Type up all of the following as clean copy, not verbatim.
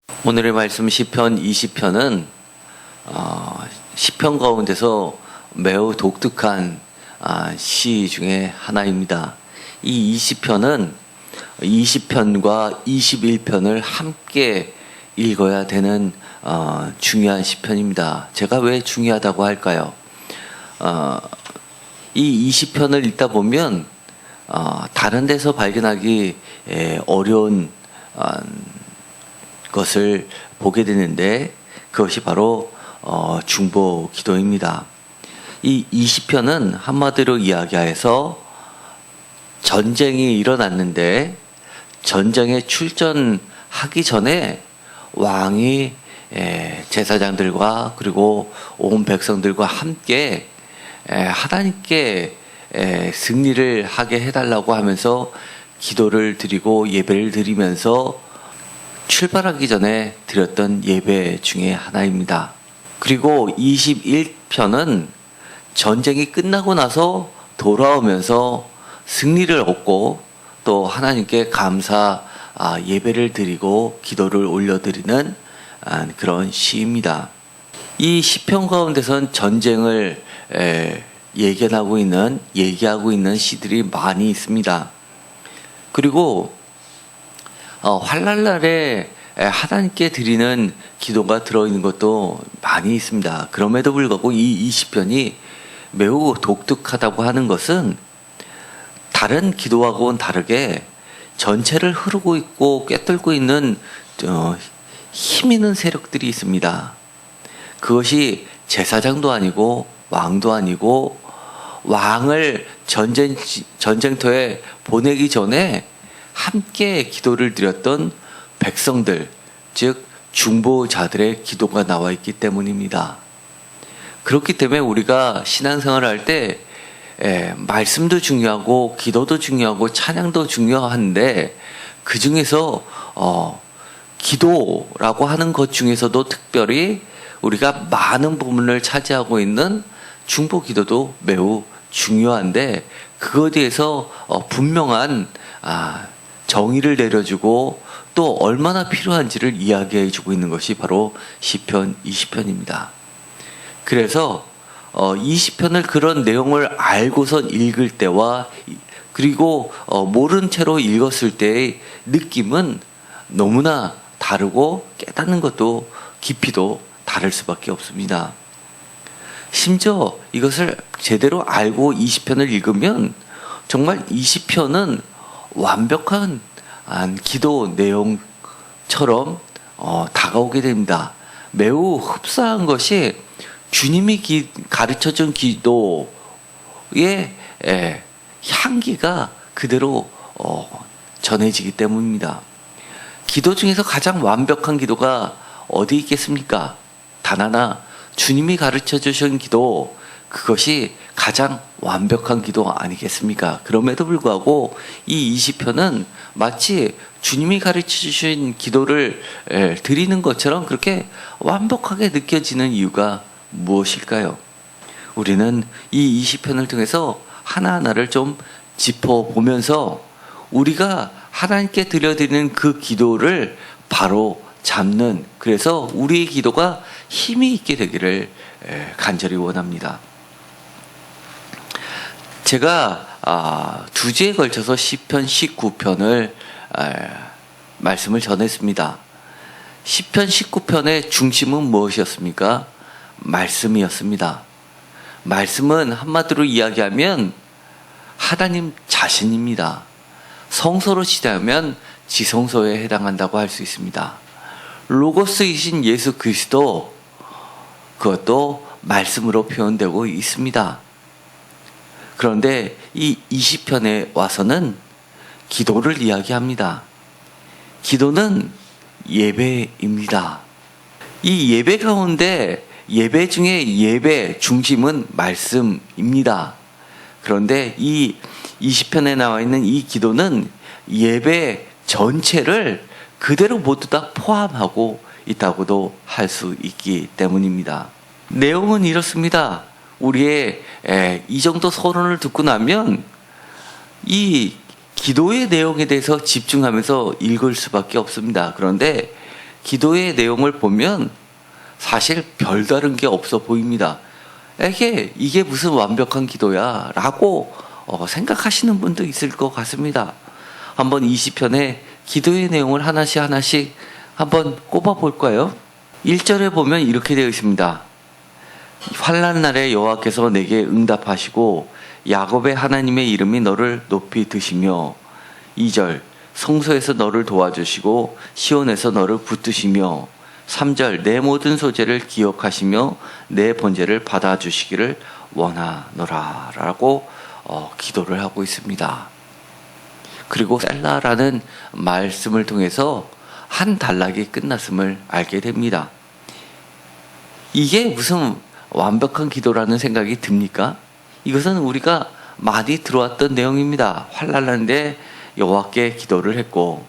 오늘의 말씀 시편 20편은 시편 가운데서 매우 독특한 시 중에 하나입니다. 이 20편은 20편과 21편을 함께 읽어야 되는 중요한 시편입니다. 제가 왜 중요하다고 할까요? 이 20편을 읽다 보면 다른 데서 발견하기 어려운 것을 보게 되는데 그것이 바로 중보 기도입니다. 이 20편은 한마디로 이야기해서 전쟁이 일어났는데 전쟁에 출전하기 전에 왕이 제사장들과 그리고 온 백성들과 함께 하나님께 승리를 하게 해달라고 하면서 기도를 드리고 예배를 드리면서 출발하기 전에 드렸던 예배 중에 하나입니다. 그리고 21편은 전쟁이 끝나고 나서 돌아오면서 승리를 얻고 또 하나님께 감사 예배를 드리고 기도를 올려드리는 그런 시입니다. 이 시편 가운데선 전쟁을 얘기하고 있는 시들이 많이 있습니다. 그리고 환난날에 하나님께 드리는 기도가 들어있는 것도 많이 있습니다. 그럼에도 불구하고 이 20편이 매우 독특하다고 하는 것은 다른 기도하고는 다르게 전체를 흐르고 있고 꿰뚫고 있는 힘 있는 세력들이 있습니다. 그것이 제사장도 아니고 왕도 아니고 왕을 전쟁터에 보내기 전에 함께 기도를 드렸던 백성들, 즉 중보자들의 기도가 나와 있기 때문입니다. 그렇기 때문에 우리가 신앙생활을 할 때 말씀도 중요하고 기도도 중요하고 찬양도 중요한데 그 중에서 기도라고 하는 것 중에서도 특별히 우리가 많은 부분을 차지하고 있는 중보 기도도 매우 중요한데 그거에 대해서 분명한 정의를 내려주고 또 얼마나 필요한지를 이야기해 주고 있는 것이 바로 시편 20편입니다. 그래서 20편을 그런 내용을 알고선 읽을 때와 그리고 모른 채로 읽었을 때의 느낌은 너무나 다르고 깨닫는 것도 깊이도 다를 수밖에 없습니다. 심지어 이것을 제대로 알고 20편을 읽으면 정말 20편은 완벽한 기도 내용처럼 다가오게 됩니다. 매우 흡사한 것이 주님이 가르쳐준 기도의 향기가 그대로 전해지기 때문입니다. 기도 중에서 가장 완벽한 기도가 어디 있겠습니까? 단 하나, 주님이 가르쳐 주신 기도, 그것이 가장 완벽한 기도 아니겠습니까? 그럼에도 불구하고 이 20편은 마치 주님이 가르쳐 주신 기도를 드리는 것처럼 그렇게 완벽하게 느껴지는 이유가 무엇일까요? 우리는 이 20편을 통해서 하나하나를 좀 짚어보면서 우리가 하나님께 드려드리는 그 기도를 바로 잡는, 그래서 우리의 기도가 힘이 있게 되기를 간절히 원합니다. 제가 두 주에 걸쳐서 시편 19편을 말씀을 전했습니다. 시편 19편의 중심은 무엇이었습니까? 말씀이었습니다. 말씀은 한마디로 이야기하면 하나님 자신입니다. 성서로 치자면 지성소에 해당한다고 할 수 있습니다. 로고스이신 예수 그리스도, 그것도 말씀으로 표현되고 있습니다. 그런데 이 20편에 와서는 기도를 이야기합니다. 기도는 예배입니다. 이 예배 가운데 예배 중에 예배 중심은 말씀입니다. 그런데 이 20편에 나와 있는 이 기도는 예배 전체를 그대로 모두 다 포함하고 있다고도 할 수 있기 때문입니다. 내용은 이렇습니다. 우리의 이 정도 서론을 듣고 나면 이 기도의 내용에 대해서 집중하면서 읽을 수밖에 없습니다. 그런데 기도의 내용을 보면 사실 별다른 게 없어 보입니다. 이게 무슨 완벽한 기도야 라고 생각하시는 분도 있을 것 같습니다. 한번 이 시편의 기도의 내용을 하나씩 한번 꼽아 볼까요? 1절에 보면 이렇게 되어 있습니다. 환난 날에 여호와께서 내게 응답하시고 야곱의 하나님의 이름이 너를 높이 드시며 2절 성소에서 너를 도와주시고 시온에서 너를 붙드시며 3절 내 모든 소재를 기억하시며 내 번제를 받아주시기를 원하노라 라고 기도를 하고 있습니다. 그리고 셀라라는 말씀을 통해서 한 단락이 끝났음을 알게 됩니다. 이게 무슨 완벽한 기도라는 생각이 듭니까? 이것은 우리가 많이 들어왔던 내용입니다. 환난하는데 여호와께 기도를 했고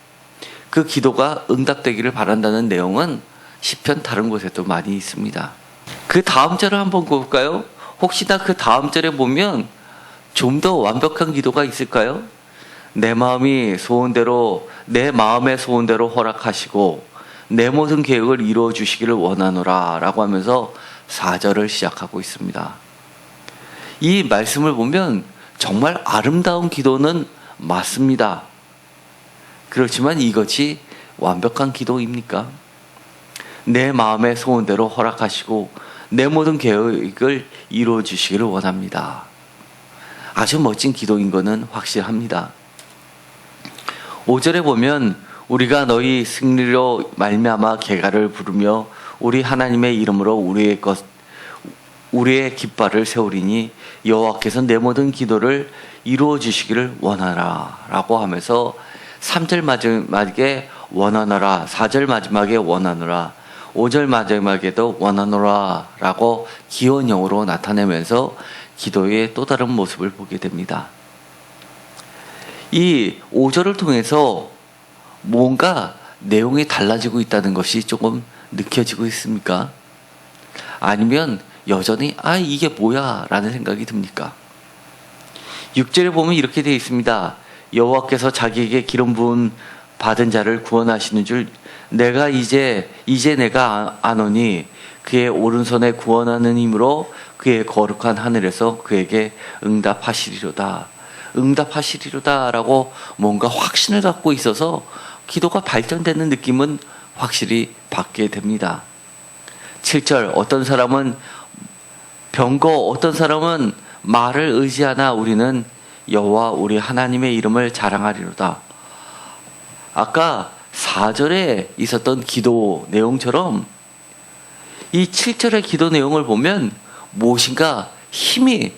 그 기도가 응답되기를 바란다는 내용은 시편 다른 곳에도 많이 있습니다. 그 다음 절을 한번 볼까요? 혹시나 그 다음 절에 보면 좀 더 완벽한 기도가 있을까요? 내 마음의 소원대로 허락하시고 내 모든 계획을 이루어 주시기를 원하노라 라고 하면서 4절을 시작하고 있습니다. 이 말씀을 보면 정말 아름다운 기도는 맞습니다. 그렇지만 이것이 완벽한 기도입니까? 내 마음의 소원대로 허락하시고 내 모든 계획을 이루어 주시기를 원합니다. 아주 멋진 기도인 것은 확실합니다. 5절에 보면 우리가 너희 승리로 말미암아 계가를 부르며 우리 하나님의 이름으로 우리의 깃발을 세우리니 여호와께서 내 모든 기도를 이루어 주시기를 원하라 라고 하면서 3절 마지막에 원하노라, 4절 마지막에 원하노라, 5절 마지막에도 원하노라 라고 기원형으로 나타내면서 기도의 또 다른 모습을 보게 됩니다. 이 5절을 통해서 뭔가 내용이 달라지고 있다는 것이 조금 느껴지고 있습니까? 아니면 여전히 이게 뭐야 라는 생각이 듭니까? 6절에 보면 이렇게 되어 있습니다. 여호와께서 자기에게 기름 부은 받은 자를 구원하시는 줄 내가 이제 내가 아노니 그의 오른손에 구원하는 힘으로 그의 거룩한 하늘에서 그에게 응답하시리로다 라고 뭔가 확신을 갖고 있어서 기도가 발전되는 느낌은 확실히 받게 됩니다. 7절 어떤 사람은 병거 어떤 사람은 말을 의지하나 우리는 여호와 우리 하나님의 이름을 자랑하리로다. 아까 4절에 있었던 기도 내용처럼 이 7절의 기도 내용을 보면 무엇인가 힘이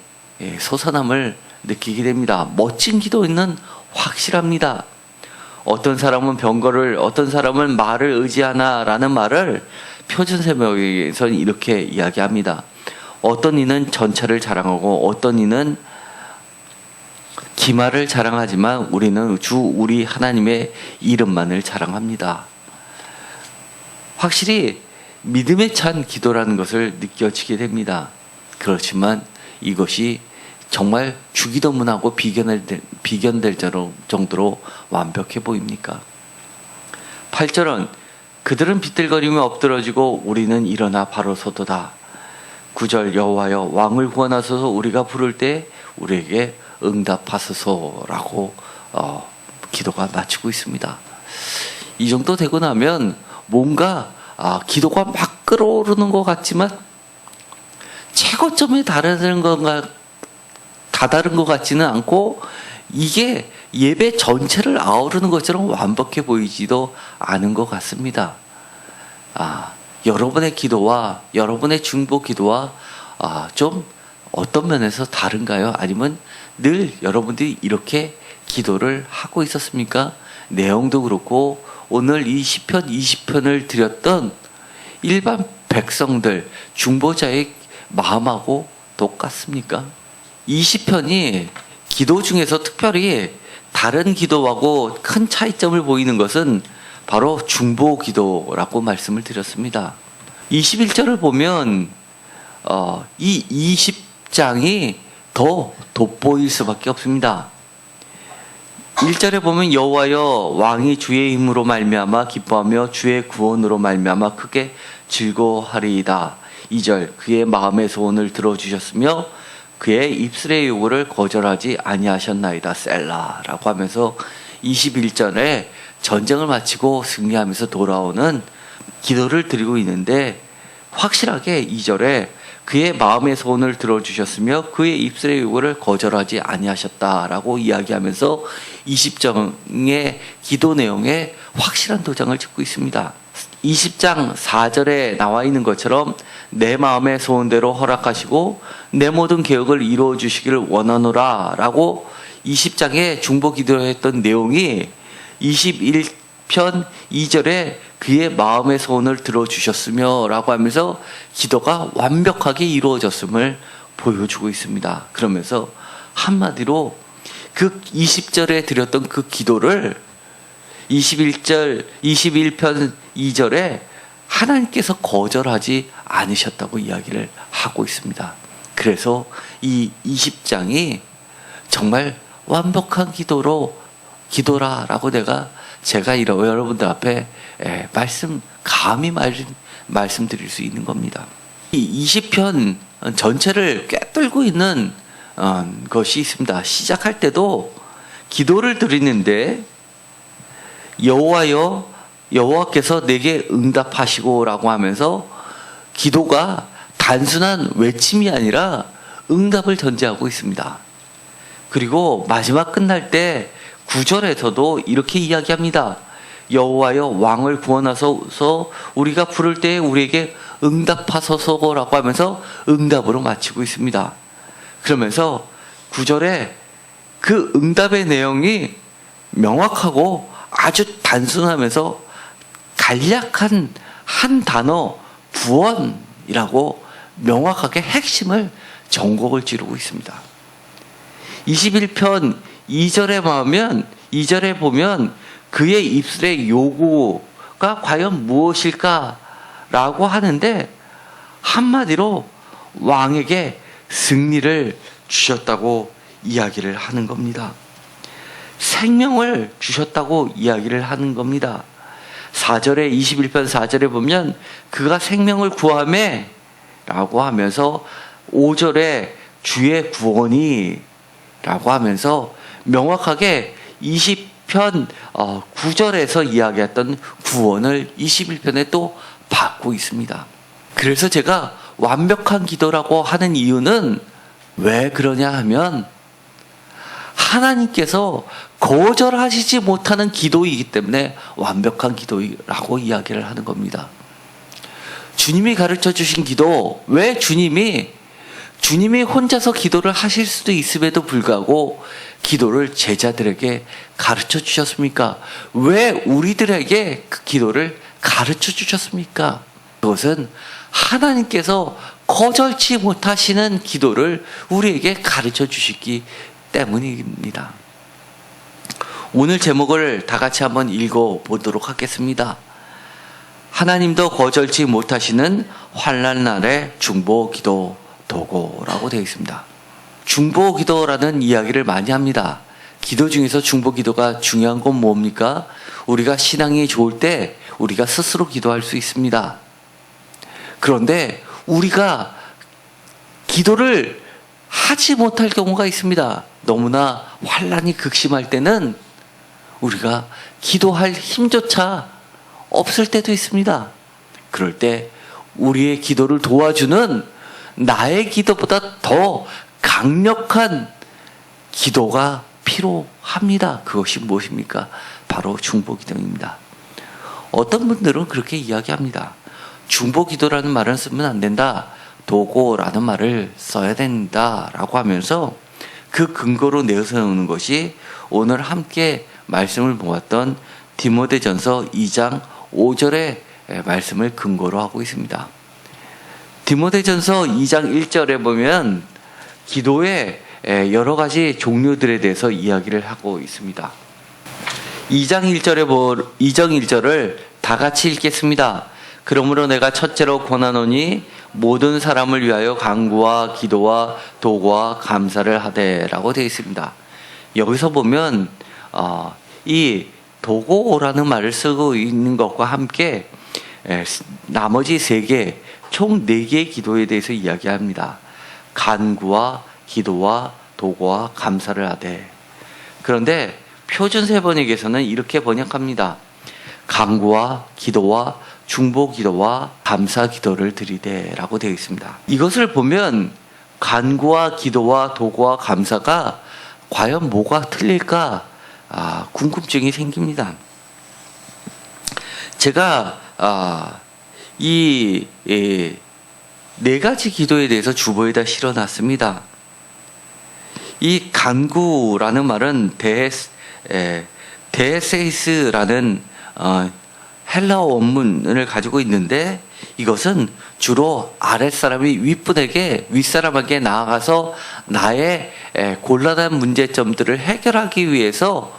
솟아남을 느끼게 됩니다. 멋진 기도는 확실합니다. 어떤 사람은 병거를, 어떤 사람은 말을 의지하나 라는 말을 표준세명에서는 이렇게 이야기합니다. 어떤 이는 전차를 자랑하고 어떤 이는 기마를 자랑하지만 우리는 우리 하나님의 이름만을 자랑합니다. 확실히 믿음에 찬 기도라는 것을 느껴지게 됩니다. 그렇지만 이것이 정말 주기도문하고 비견될 정도로 완벽해 보입니까? 8절은 그들은 비틀거리며 엎드러지고 우리는 일어나 바로 서도다. 9절 여호와여 왕을 구원하소서 우리가 부를 때 우리에게 응답하소서라고 기도가 마치고 있습니다. 이 정도 되고 나면 뭔가 기도가 막 끓어오르는 것 같지만 최고점에 다다른 것 같지는 않고 이게 예배 전체를 아우르는 것처럼 완벽해 보이지도 않은 것 같습니다. 여러분의 기도와 여러분의 중보 기도와 좀 어떤 면에서 다른가요? 아니면 늘 여러분들이 이렇게 기도를 하고 있었습니까? 내용도 그렇고 오늘 이 시편 20편을 드렸던 일반 백성들, 중보자의 마음하고 똑같습니까? 이 시편이 기도 중에서 특별히 다른 기도하고 큰 차이점을 보이는 것은 바로 중보 기도라고 말씀을 드렸습니다. 21절을 보면 이 20장이 더 돋보일 수밖에 없습니다. 1절에 보면 여호와여 왕이 주의 힘으로 말미암아 기뻐하며 주의 구원으로 말미암아 크게 즐거워하리이다. 2절 그의 마음의 소원을 들어주셨으며 그의 입술의 요구를 거절하지 아니하셨나이다. 셀라라고 하면서 21절에 전쟁을 마치고 승리하면서 돌아오는 기도를 드리고 있는데, 확실하게 2절에 그의 마음의 소원을 들어주셨으며 그의 입술의 요구를 거절하지 아니하셨다라고 이야기하면서 20장의 기도 내용에 확실한 도장을 찍고 있습니다. 20장 4절에 나와 있는 것처럼 내 마음의 소원대로 허락하시고 내 모든 계획을 이루어 주시기를 원하노라 라고 20장에 중보 기도했던 내용이 21편 2절에 그의 마음의 소원을 들어주셨으며 라고 하면서 기도가 완벽하게 이루어졌음을 보여주고 있습니다. 그러면서 한마디로 그 20절에 드렸던 그 기도를 21편 2절에 하나님께서 거절하지 않으셨다고 이야기를 하고 있습니다. 그래서 이 20장이 정말 완벽한 기도라라고 제가 여러분들 앞에 감히 말씀드릴 수 있는 겁니다. 이 20편 전체를 꿰뚫고 있는 것이 있습니다. 시작할 때도 기도를 드리는데 여호와여 여호와께서 내게 응답하시고 라고 하면서 기도가 단순한 외침이 아니라 응답을 전제하고 있습니다. 그리고 마지막 끝날 때 9절에서도 이렇게 이야기합니다. 여호와여 왕을 구원하소서 우리가 부를 때에 우리에게 응답하소서라고 하면서 응답으로 마치고 있습니다. 그러면서 9절에 그 응답의 내용이 명확하고 아주 단순하면서 간략한 한 단어 구원이라고 명확하게 핵심을 전곡을 찌르고 있습니다. 21편 2절에 보면 그의 입술의 요구가 과연 무엇일까라고 하는데 한마디로 왕에게 승리를 주셨다고 이야기를 하는 겁니다. 생명을 주셨다고 이야기를 하는 겁니다. 21편 4절에 보면 그가 생명을 구하매 라고 하면서 5절에 주의 구원이 라고 하면서 명확하게 20편 9절에서 이야기했던 구원을 21편에 또 받고 있습니다. 그래서 제가 완벽한 기도라고 하는 이유는 왜 그러냐 하면 하나님께서 거절하시지 못하는 기도이기 때문에 완벽한 기도라고 이야기를 하는 겁니다. 주님이 가르쳐 주신 기도, 왜 주님이 혼자서 기도를 하실 수도 있음에도 불구하고 기도를 제자들에게 가르쳐 주셨습니까? 왜 우리들에게 그 기도를 가르쳐 주셨습니까? 그것은 하나님께서 거절치 못하시는 기도를 우리에게 가르쳐 주시기 때문입니다. 오늘 제목을 다 같이 한번 읽어보도록 하겠습니다. 하나님도 거절치 못하시는 환난날의 중보기도 도구라고 되어 있습니다. 중보기도라는 이야기를 많이 합니다. 기도 중에서 중보기도가 중요한 건 뭡니까? 우리가 신앙이 좋을 때 우리가 스스로 기도할 수 있습니다. 그런데 우리가 기도를 하지 못할 경우가 있습니다. 너무나 환난이 극심할 때는 우리가 기도할 힘조차 없을 때도 있습니다. 그럴 때 우리의 기도를 도와주는 나의 기도보다 더 강력한 기도가 필요합니다. 그것이 무엇입니까? 바로 중보기도입니다. 어떤 분들은 그렇게 이야기합니다. 중보기도라는 말은 쓰면 안 된다. 도고라는 말을 써야 된다라고 하면서 그 근거로 내세우는 것이 오늘 함께 말씀을 보았던 디모데전서 2장 5절의 말씀을 근거로 하고 있습니다. 디모데전서 2장 1절에 보면 기도의 여러 가지 종류들에 대해서 이야기를 하고 있습니다. 2장 1절을 다 같이 읽겠습니다. 그러므로 내가 첫째로 권하노니 모든 사람을 위하여 간구와 기도와 도구와 감사를 하되 라고 되어 있습니다. 여기서 보면 이 도고라는 말을 쓰고 있는 것과 함께 나머지 세 개, 총 4개의 기도에 대해서 이야기합니다. 간구와 기도와 도고와 감사를 하되. 그런데 표준 세번역에서는 이렇게 번역합니다. 간구와 기도와 중보 기도와 감사 기도를 드리되 라고 되어 있습니다. 이것을 보면 간구와 기도와 도고와 감사가 과연 뭐가 틀릴까 궁금증이 생깁니다. 제가 이 4가지 기도에 대해서 주보에다 실어놨습니다. 이 간구라는 말은 데세이스라는 헬라어 원문을 가지고 있는데, 이것은 주로 아랫사람이 윗사람에게 나아가서 나의 곤란한 문제점들을 해결하기 위해서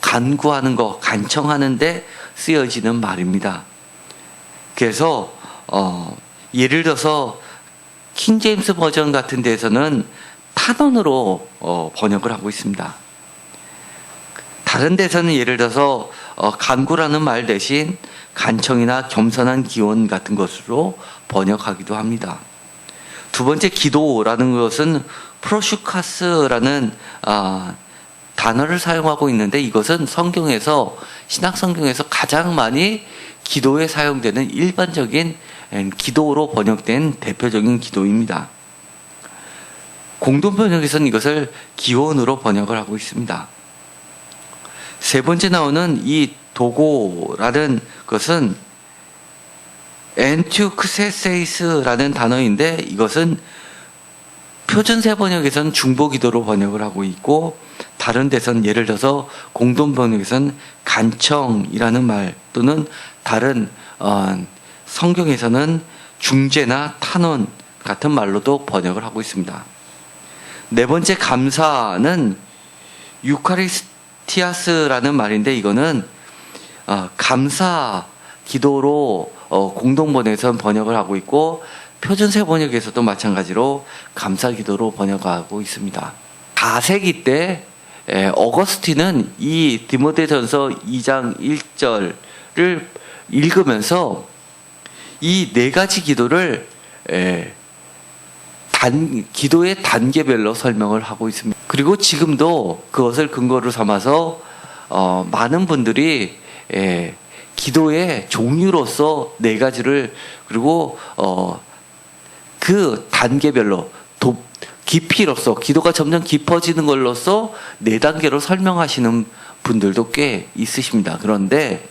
간구하는 것, 간청하는 데 쓰여지는 말입니다. 그래서 예를 들어서 킹제임스 버전 같은 데서는 탄원으로 번역을 하고 있습니다. 다른 데서는 예를 들어서 간구라는 말 대신 간청이나 겸손한 기원 같은 것으로 번역하기도 합니다. 두 번째, 기도라는 것은 프로슈카스라는 단어를 사용하고 있는데, 이것은 신약 성경에서 가장 많이 기도에 사용되는 일반적인 기도로 번역된 대표적인 기도입니다. 공동 번역에서는 이것을 기원으로 번역을 하고 있습니다. 세 번째 나오는 이 도고라는 것은 엔투크세세이스라는 단어인데, 이것은 표준 세번역에서는 중보기도로 번역을 하고 있고, 다른 데서는 예를 들어서 공동 번역에서는 간청이라는 말, 또는 다른 성경에서는 중재나 탄원 같은 말로도 번역을 하고 있습니다. 네 번째, 감사는 유카리스티아스라는 말인데, 이거는 감사 기도로 공동 번역에서는 번역을 하고 있고, 표준 세번역에서도 마찬가지로 감사 기도로 번역하고 있습니다. 4세기 때 어거스틴은 이 디모데전서 2장 1절을 읽으면서 이 4가지 기도를 기도의 단계별로 설명을 하고 있습니다. 그리고 지금도 그것을 근거로 삼아서 많은 분들이 기도의 종류로서 4가지를, 그리고 그 단계별로 깊이로서, 기도가 점점 깊어지는 걸로써 4단계로 설명하시는 분들도 꽤 있으십니다. 그런데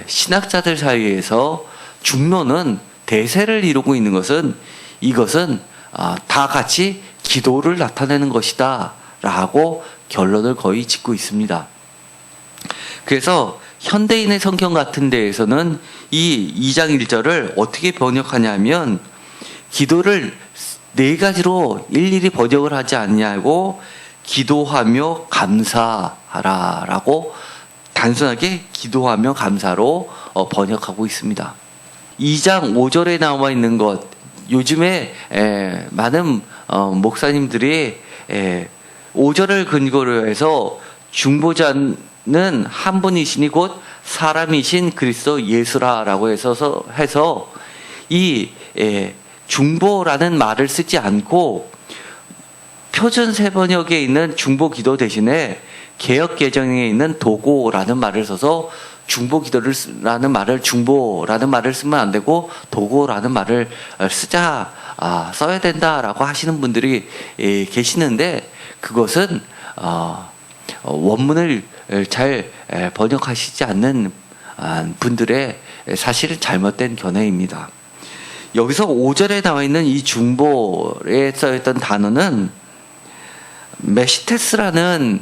신학자들 사이에서 중론은 대세를 이루고 있는 것은, 이것은 다 같이 기도를 나타내는 것이다 라고 결론을 거의 짓고 있습니다. 그래서 현대인의 성경 같은 데에서는 이 2장 1절을 어떻게 번역하냐면, 기도를 4가지로 일일이 번역을 하지 않냐고, 기도하며 감사하라 라고 단순하게 기도하며 감사로 번역하고 있습니다. 2장 5절에 나와 있는 것, 요즘에 많은 목사님들이 5절을 근거로 해서 중보자는 한 분이시니 곧 사람이신 그리스도 예수라라고 해서 이 중보라는 말을 쓰지 않고 표준 세번역에 있는 중보 기도 대신에 개역 개정에 있는 도고라는 말을 써서 중보라는 말을 쓰면 안 되고 도고라는 말을 써야 된다라고 하시는 분들이 계시는데, 그것은 원문을 잘 번역하시지 않는 분들의 사실은 잘못된 견해입니다. 여기서 5절에 나와 있는 이 중보에 써있던 단어는 메시테스라는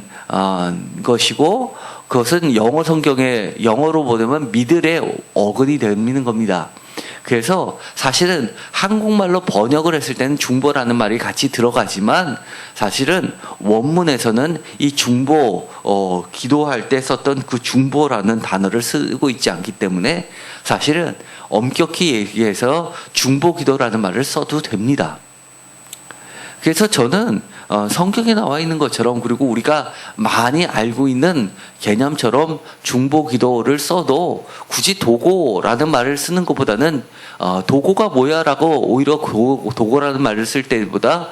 것이고, 그것은 영어 성경에 영어로 보면 미들의 어근이 되는 겁니다. 그래서 사실은 한국말로 번역을 했을 때는 중보라는 말이 같이 들어가지만, 사실은 원문에서는 이 중보 기도할 때 썼던 그 중보라는 단어를 쓰고 있지 않기 때문에 사실은 엄격히 얘기해서 중보 기도라는 말을 써도 됩니다. 그래서 저는 성경에 나와 있는 것처럼, 그리고 우리가 많이 알고 있는 개념처럼 중보기도를 써도 굳이 도고라는 말을 쓰는 것보다는 도고가 뭐야라고 오히려 도고라는 말을 쓸 때보다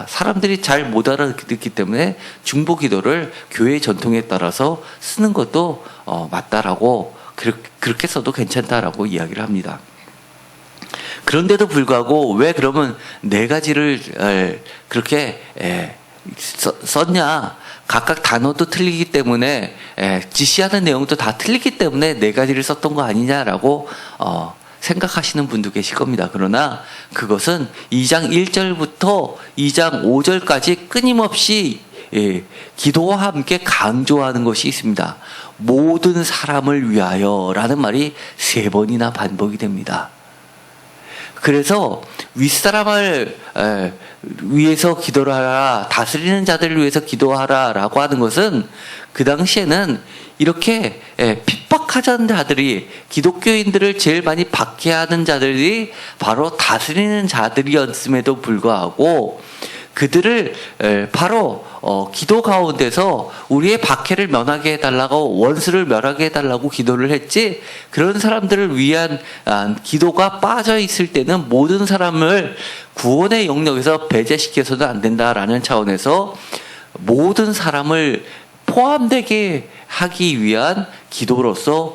사람들이 잘 못 알아듣기 때문에 중보기도를 교회 전통에 따라서 쓰는 것도 맞다라고, 그렇게 써도 괜찮다라고 이야기를 합니다. 그런데도 불구하고 왜 그러면 네 가지를 그렇게 썼냐? 각각 단어도 틀리기 때문에 지시하는 내용도 다 틀리기 때문에 네 가지를 썼던 거 아니냐라고 생각하시는 분도 계실 겁니다. 그러나 그것은 2장 1절부터 2장 5절까지 끊임없이 기도와 함께 강조하는 것이 있습니다. 모든 사람을 위하여라는 말이 3번이나 반복이 됩니다. 그래서 윗사람을 위해서 기도를 하라, 다스리는 자들을 위해서 기도하라 라고 하는 것은 그 당시에는 이렇게 핍박하던 자들이, 기독교인들을 제일 많이 박해하는 자들이 바로 다스리는 자들이었음에도 불구하고 그들을 바로 기도 가운데서 우리의 박해를 면하게 해달라고, 원수를 멸하게 해달라고 기도를 했지, 그런 사람들을 위한 기도가 빠져 있을 때는 모든 사람을 구원의 영역에서 배제시켜서는 안 된다라는 차원에서 모든 사람을 포함되게 하기 위한 기도로서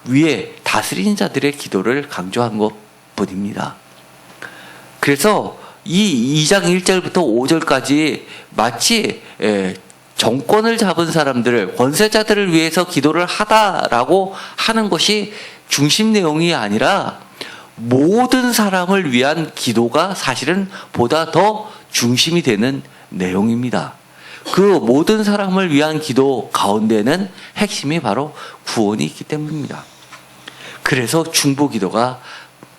위에 다스리는 자들의 기도를 강조한 것뿐입니다. 그래서 이 2장 1절부터 5절까지 마치 정권을 잡은 사람들을, 권세자들을 위해서 기도를 하다라고 하는 것이 중심 내용이 아니라 모든 사람을 위한 기도가 사실은 보다 더 중심이 되는 내용입니다. 그 모든 사람을 위한 기도 가운데는 핵심이 바로 구원이 있기 때문입니다. 그래서 중보기도가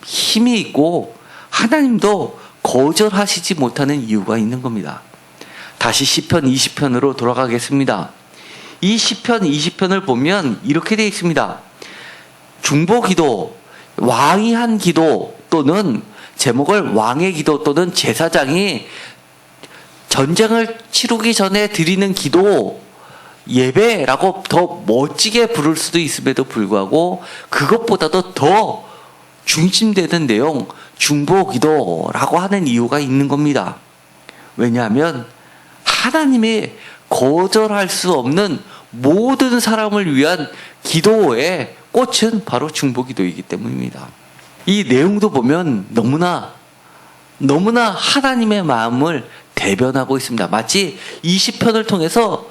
힘이 있고 하나님도 거절하시지 못하는 이유가 있는 겁니다. 다시 시편 20편으로 돌아가겠습니다. 이 시편 20편을 보면 이렇게 되어 있습니다. 중보기도, 왕이 한 기도, 또는 제목을 왕의 기도 또는 제사장이 전쟁을 치르기 전에 드리는 기도, 예배라고 더 멋지게 부를 수도 있음에도 불구하고 그것보다도 더 중심되는 내용, 중보기도라고 하는 이유가 있는 겁니다. 왜냐하면 하나님이 거절할 수 없는 모든 사람을 위한 기도의 꽃은 바로 중보기도이기 때문입니다. 이 내용도 보면 너무나 하나님의 마음을 대변하고 있습니다. 마치 20편을 통해서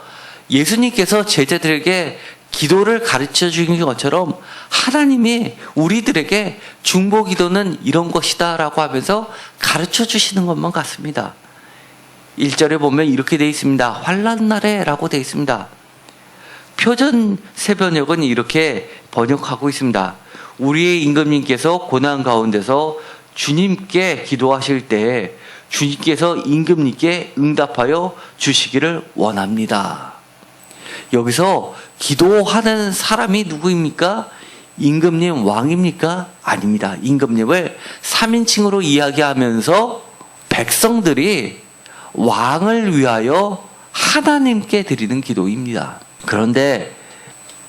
예수님께서 제자들에게 기도를 가르쳐 주신 것처럼 하나님이 우리들에게 중보기도는 이런 것이다 라고 하면서 가르쳐 주시는 것만 같습니다. 1절에 보면 이렇게 되어 있습니다. 환난날에 라고 되어 있습니다. 표준 새번역은 이렇게 번역하고 있습니다. 우리의 임금님께서 고난 가운데서 주님께 기도하실 때에 주님께서 임금님께 응답하여 주시기를 원합니다. 여기서 기도하는 사람이 누구입니까? 임금님, 왕입니까? 아닙니다. 임금님을 3인칭으로 이야기하면서 백성들이 왕을 위하여 하나님께 드리는 기도입니다. 그런데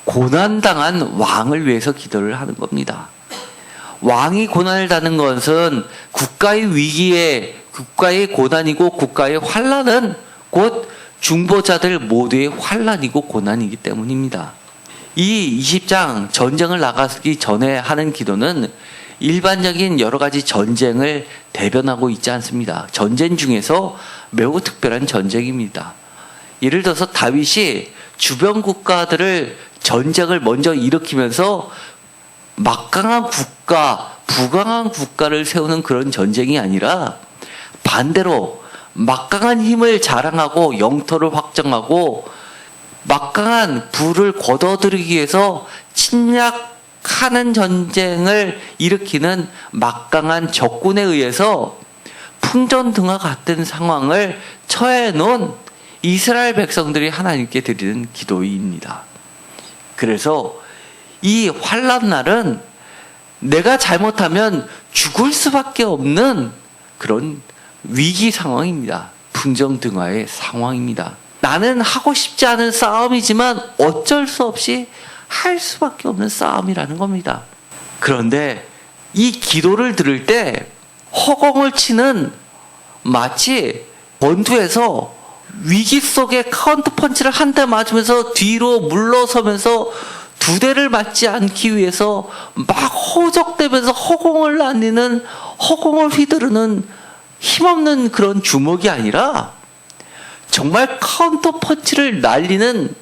고난당한 왕을 위해서 기도를 하는 겁니다. 왕이 고난을 당하는 것은 국가의 위기에, 국가의 고난이고 국가의 환난은 곧 중보자들 모두의 환난이고 고난이기 때문입니다. 이 20장 전쟁을 나가기 전에 하는 기도는 일반적인 여러 가지 전쟁을 대변하고 있지 않습니다. 전쟁 중에서 매우 특별한 전쟁입니다. 예를 들어서 다윗이 주변 국가들을 전쟁을 먼저 일으키면서 막강한 국가, 부강한 국가를 세우는 그런 전쟁이 아니라 반대로 막강한 힘을 자랑하고 영토를 확정하고 막강한 부를 거둬들이기 위해서 침략하는 전쟁을 일으키는 막강한 적군에 의해서 풍전등화 같은 상황을 처해 놓은 이스라엘 백성들이 하나님께 드리는 기도입니다. 그래서 이 환난날은 내가 잘못하면 죽을 수밖에 없는 그런 위기 상황입니다. 풍정등화의 상황입니다. 나는 하고 싶지 않은 싸움이지만 어쩔 수 없이 할 수밖에 없는 싸움이라는 겁니다. 그런데 이 기도를 들을 때 허공을 치는 마치 권투에서 위기 속에 카운터 펀치를 한 대 맞으면서 뒤로 물러서면서 두 대를 맞지 않기 위해서 막 허적대면서 허공을 날리는, 허공을 휘두르는 힘없는 그런 주먹이 아니라 정말 카운터 펀치를 날리는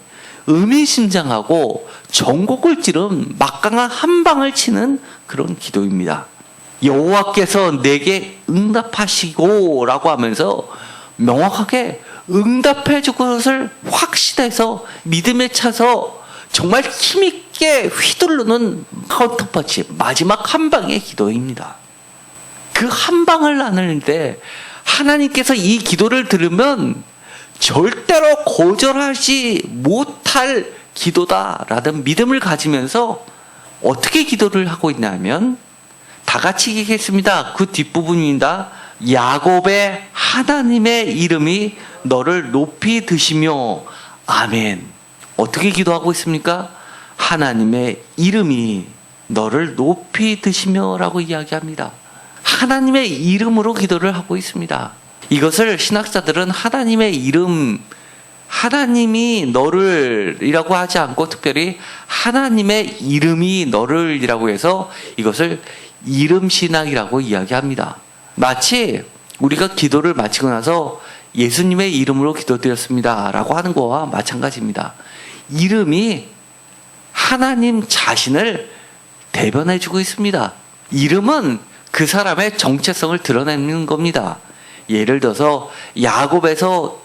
의미심장하고 전곡을 찌른 막강한 한 방을 치는 그런 기도입니다. 여호와께서 내게 응답하시고 라고 하면서 명확하게 응답해 줄 것을 확신해서 믿음에 차서 정말 힘있게 휘두르는 카운터 펀치, 마지막 한 방의 기도입니다. 그 한 방을 나누는데 하나님께서 이 기도를 들으면 절대로 거절하지 못할 기도다라는 믿음을 가지면서 어떻게 기도를 하고 있냐면 다 같이 읽겠습니다. 그 뒷부분입니다. 야곱의 하나님의 이름이 너를 높이 드시며 아멘. 어떻게 기도하고 있습니까? 하나님의 이름이 너를 높이 드시며 라고 이야기합니다. 하나님의 이름으로 기도를 하고 있습니다. 이것을 신학자들은 하나님의 이름, 하나님이 너를 이라고 하지 않고 특별히 하나님의 이름이 너를 이라고 해서 이것을 이름신학이라고 이야기합니다. 마치 우리가 기도를 마치고 나서 예수님의 이름으로 기도드렸습니다 라고 하는 거와 마찬가지입니다. 이름이 하나님 자신을 대변해주고 있습니다. 이름은 그 사람의 정체성을 드러내는 겁니다. 예를 들어서 야곱에서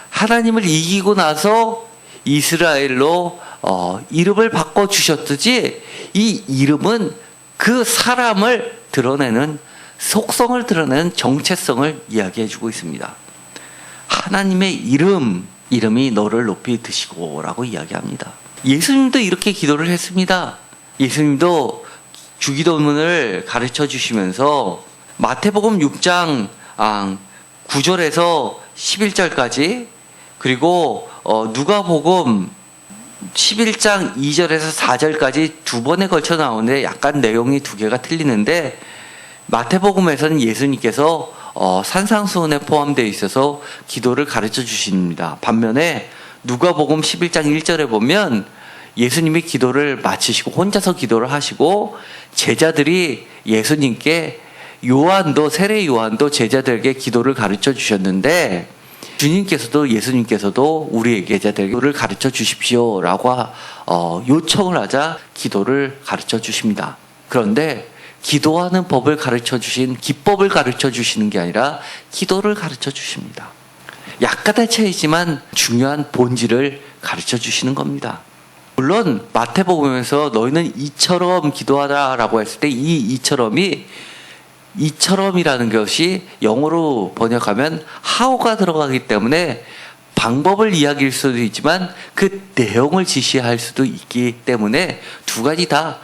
하나님을 이기고 나서 이스라엘로 이름을 바꿔주셨듯이 이 이름은 그 사람을 드러내는, 속성을 드러내는 정체성을 이야기해주고 있습니다. 하나님의 이름이 너를 높이 드시고 라고 이야기합니다. 예수님도 이렇게 기도를 했습니다. 예수님도 주기도문을 가르쳐 주시면서 마태복음 6장 9절에서 11절까지 그리고 누가복음 11장 2절에서 4절까지 두 번에 걸쳐 나오는데 약간 내용이 두 개가 틀리는데 마태복음에서는 예수님께서 산상수훈에 포함되어 있어서 기도를 가르쳐 주십니다. 반면에 누가복음 11장 1절에 보면 예수님이 기도를 마치시고 혼자서 기도를 하시고 제자들이 예수님께 세례 요한도 제자들에게 기도를 가르쳐 주셨는데 예수님께서도 우리에게 제자들에게 기도를 가르쳐 주십시오 라고 요청을 하자 기도를 가르쳐 주십니다. 그런데 기도하는 법을 가르쳐 주신, 기법을 가르쳐 주시는 게 아니라 기도를 가르쳐 주십니다. 약간의 차이지만 중요한 본질을 가르쳐 주시는 겁니다. 물론 마태복음에서 너희는 이처럼 기도하라라고 했을 때 이처럼이라는 것이 영어로 번역하면 how가 들어가기 때문에 방법을 이야기할 수도 있지만 그 내용을 지시할 수도 있기 때문에 두 가지 다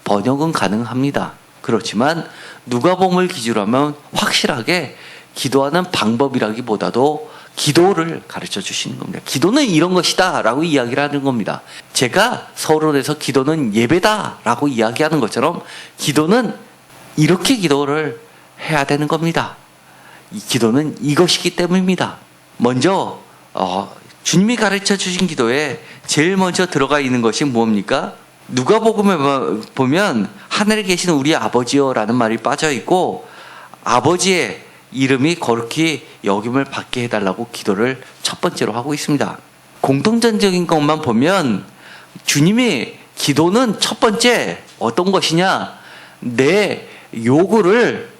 번역은 가능합니다. 그렇지만 누가복음을 기준으로 하면 확실하게 기도하는 방법이라기보다도 기도를 가르쳐 주시는 겁니다. 기도는 이런 것이다 라고 이야기를 하는 겁니다. 제가 서론에서 기도는 예배다 라고 이야기하는 것처럼 기도는 이렇게 기도를 해야 되는 겁니다. 이 기도는 이것이기 때문입니다. 먼저 주님이 가르쳐 주신 기도에 제일 먼저 들어가 있는 것이 뭡니까? 누가복음에 보면 하늘에 계신 우리 아버지여 라는 말이 빠져 있고 아버지의 이름이 거룩히 여김을 받게 해달라고 기도를 첫 번째로 하고 있습니다. 공통점적인 것만 보면 주님이 기도는 첫 번째 어떤 것이냐, 내 요구를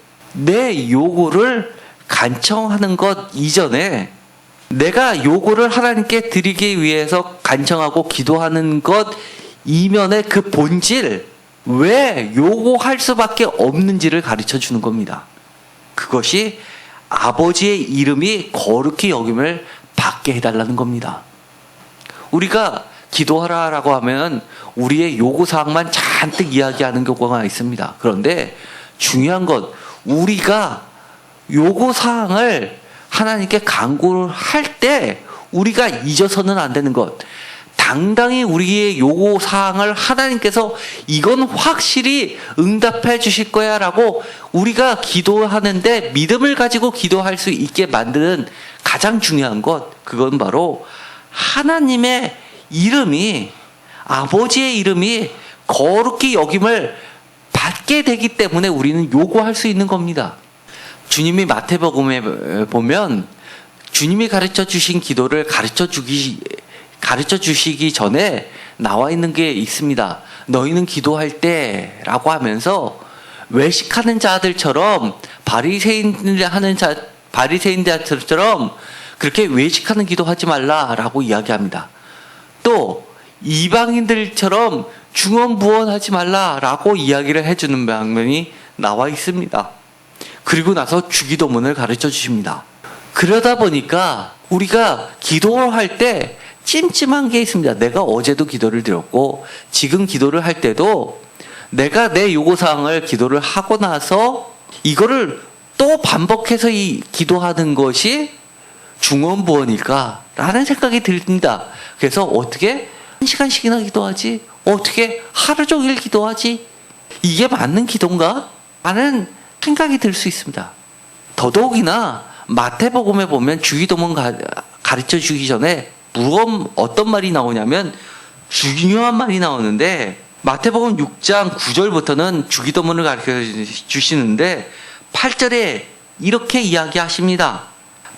간청하는 것 이전에 내가 요구를 하나님께 드리기 위해서 간청하고 기도하는 것 이면의 그 본질, 왜 요구할 수밖에 없는지를 가르쳐 주는 겁니다. 그것이 아버지의 이름이 거룩히 여김을 받게 해달라는 겁니다. 우리가 기도하라라고 하면 우리의 요구사항만 잔뜩 이야기하는 경우가 있습니다. 그런데 중요한 건 우리가 요구사항을 하나님께 간구를 할 때 우리가 잊어서는 안 되는 것. 당당히 우리의 요구사항을 하나님께서 이건 확실히 응답해 주실 거야 라고 우리가 기도하는데 믿음을 가지고 기도할 수 있게 만드는 가장 중요한 것, 그건 바로 하나님의 이름이, 아버지의 이름이 거룩히 여김을 받게 되기 때문에 우리는 요구할 수 있는 겁니다. 주님이 마태복음에 보면 주님이 가르쳐 주신 기도를 가르쳐 주시기 전에 나와 있는 게 있습니다. 너희는 기도할 때 라고 하면서 외식하는 자들처럼 바리새인들처럼 그렇게 외식하는 기도하지 말라라고 이야기합니다. 또 이방인들처럼 중언부언하지 말라라고 이야기를 해주는 방면이 나와 있습니다. 그리고 나서 주기도문을 가르쳐 주십니다. 그러다 보니까 우리가 기도를 할 때 찜찜한 게 있습니다. 내가 어제도 기도를 드렸고 지금 기도를 할 때도 내가 내 요구사항을 기도를 하고 나서 이거를 또 반복해서 이 기도하는 것이 중언부언일까? 라는 생각이 듭니다. 그래서 어떻게 1시간씩이나 기도하지? 어떻게 하루 종일 기도하지? 이게 맞는 기도인가? 라는 생각이 들 수 있습니다. 더더욱이나 마태복음에 보면 주기도문 가르쳐 주기 전에 어떤 말이 나오냐면 중요한 말이 나오는데 마태복음 6장 9절부터는 주기도문을 가르쳐 주시는데 8절에 이렇게 이야기하십니다.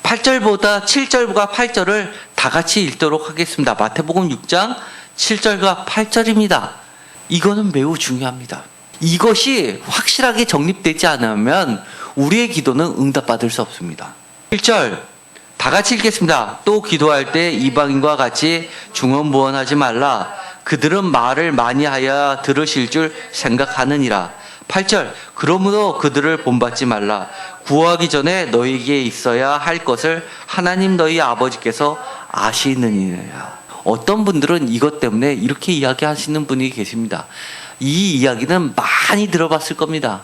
8절보다 7절과 8절을 다 같이 읽도록 하겠습니다. 마태복음 6장 7절과 8절입니다. 이거는 매우 중요합니다. 이것이 확실하게 정립되지 않으면 우리의 기도는 응답받을 수 없습니다. 1절 다 같이 읽겠습니다. 또 기도할 때 이방인과 같이 중언부언하지 말라. 그들은 말을 많이 하여 들으실 줄 생각하느니라. 8절 그러므로 그들을 본받지 말라. 구하기 전에 너희에게 있어야 할 것을 하나님 너희 아버지께서 아시느니라. 어떤 분들은 이것 때문에 이렇게 이야기하시는 분이 계십니다. 이 이야기는 많이 들어봤을 겁니다.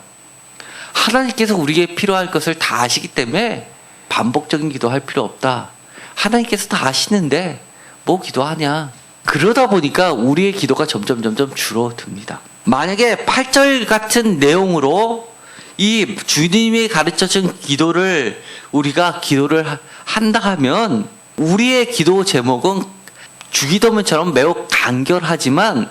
하나님께서 우리에게 필요할 것을 다 아시기 때문에 반복적인 기도할 필요 없다. 하나님께서 다 아시는데 뭐 기도하냐. 그러다 보니까 우리의 기도가 점점 줄어듭니다. 만약에 8절 같은 내용으로 이 주님이 가르쳐준 기도를 우리가 기도를 한다 하면 우리의 기도 제목은 주기도문처럼 매우 간결하지만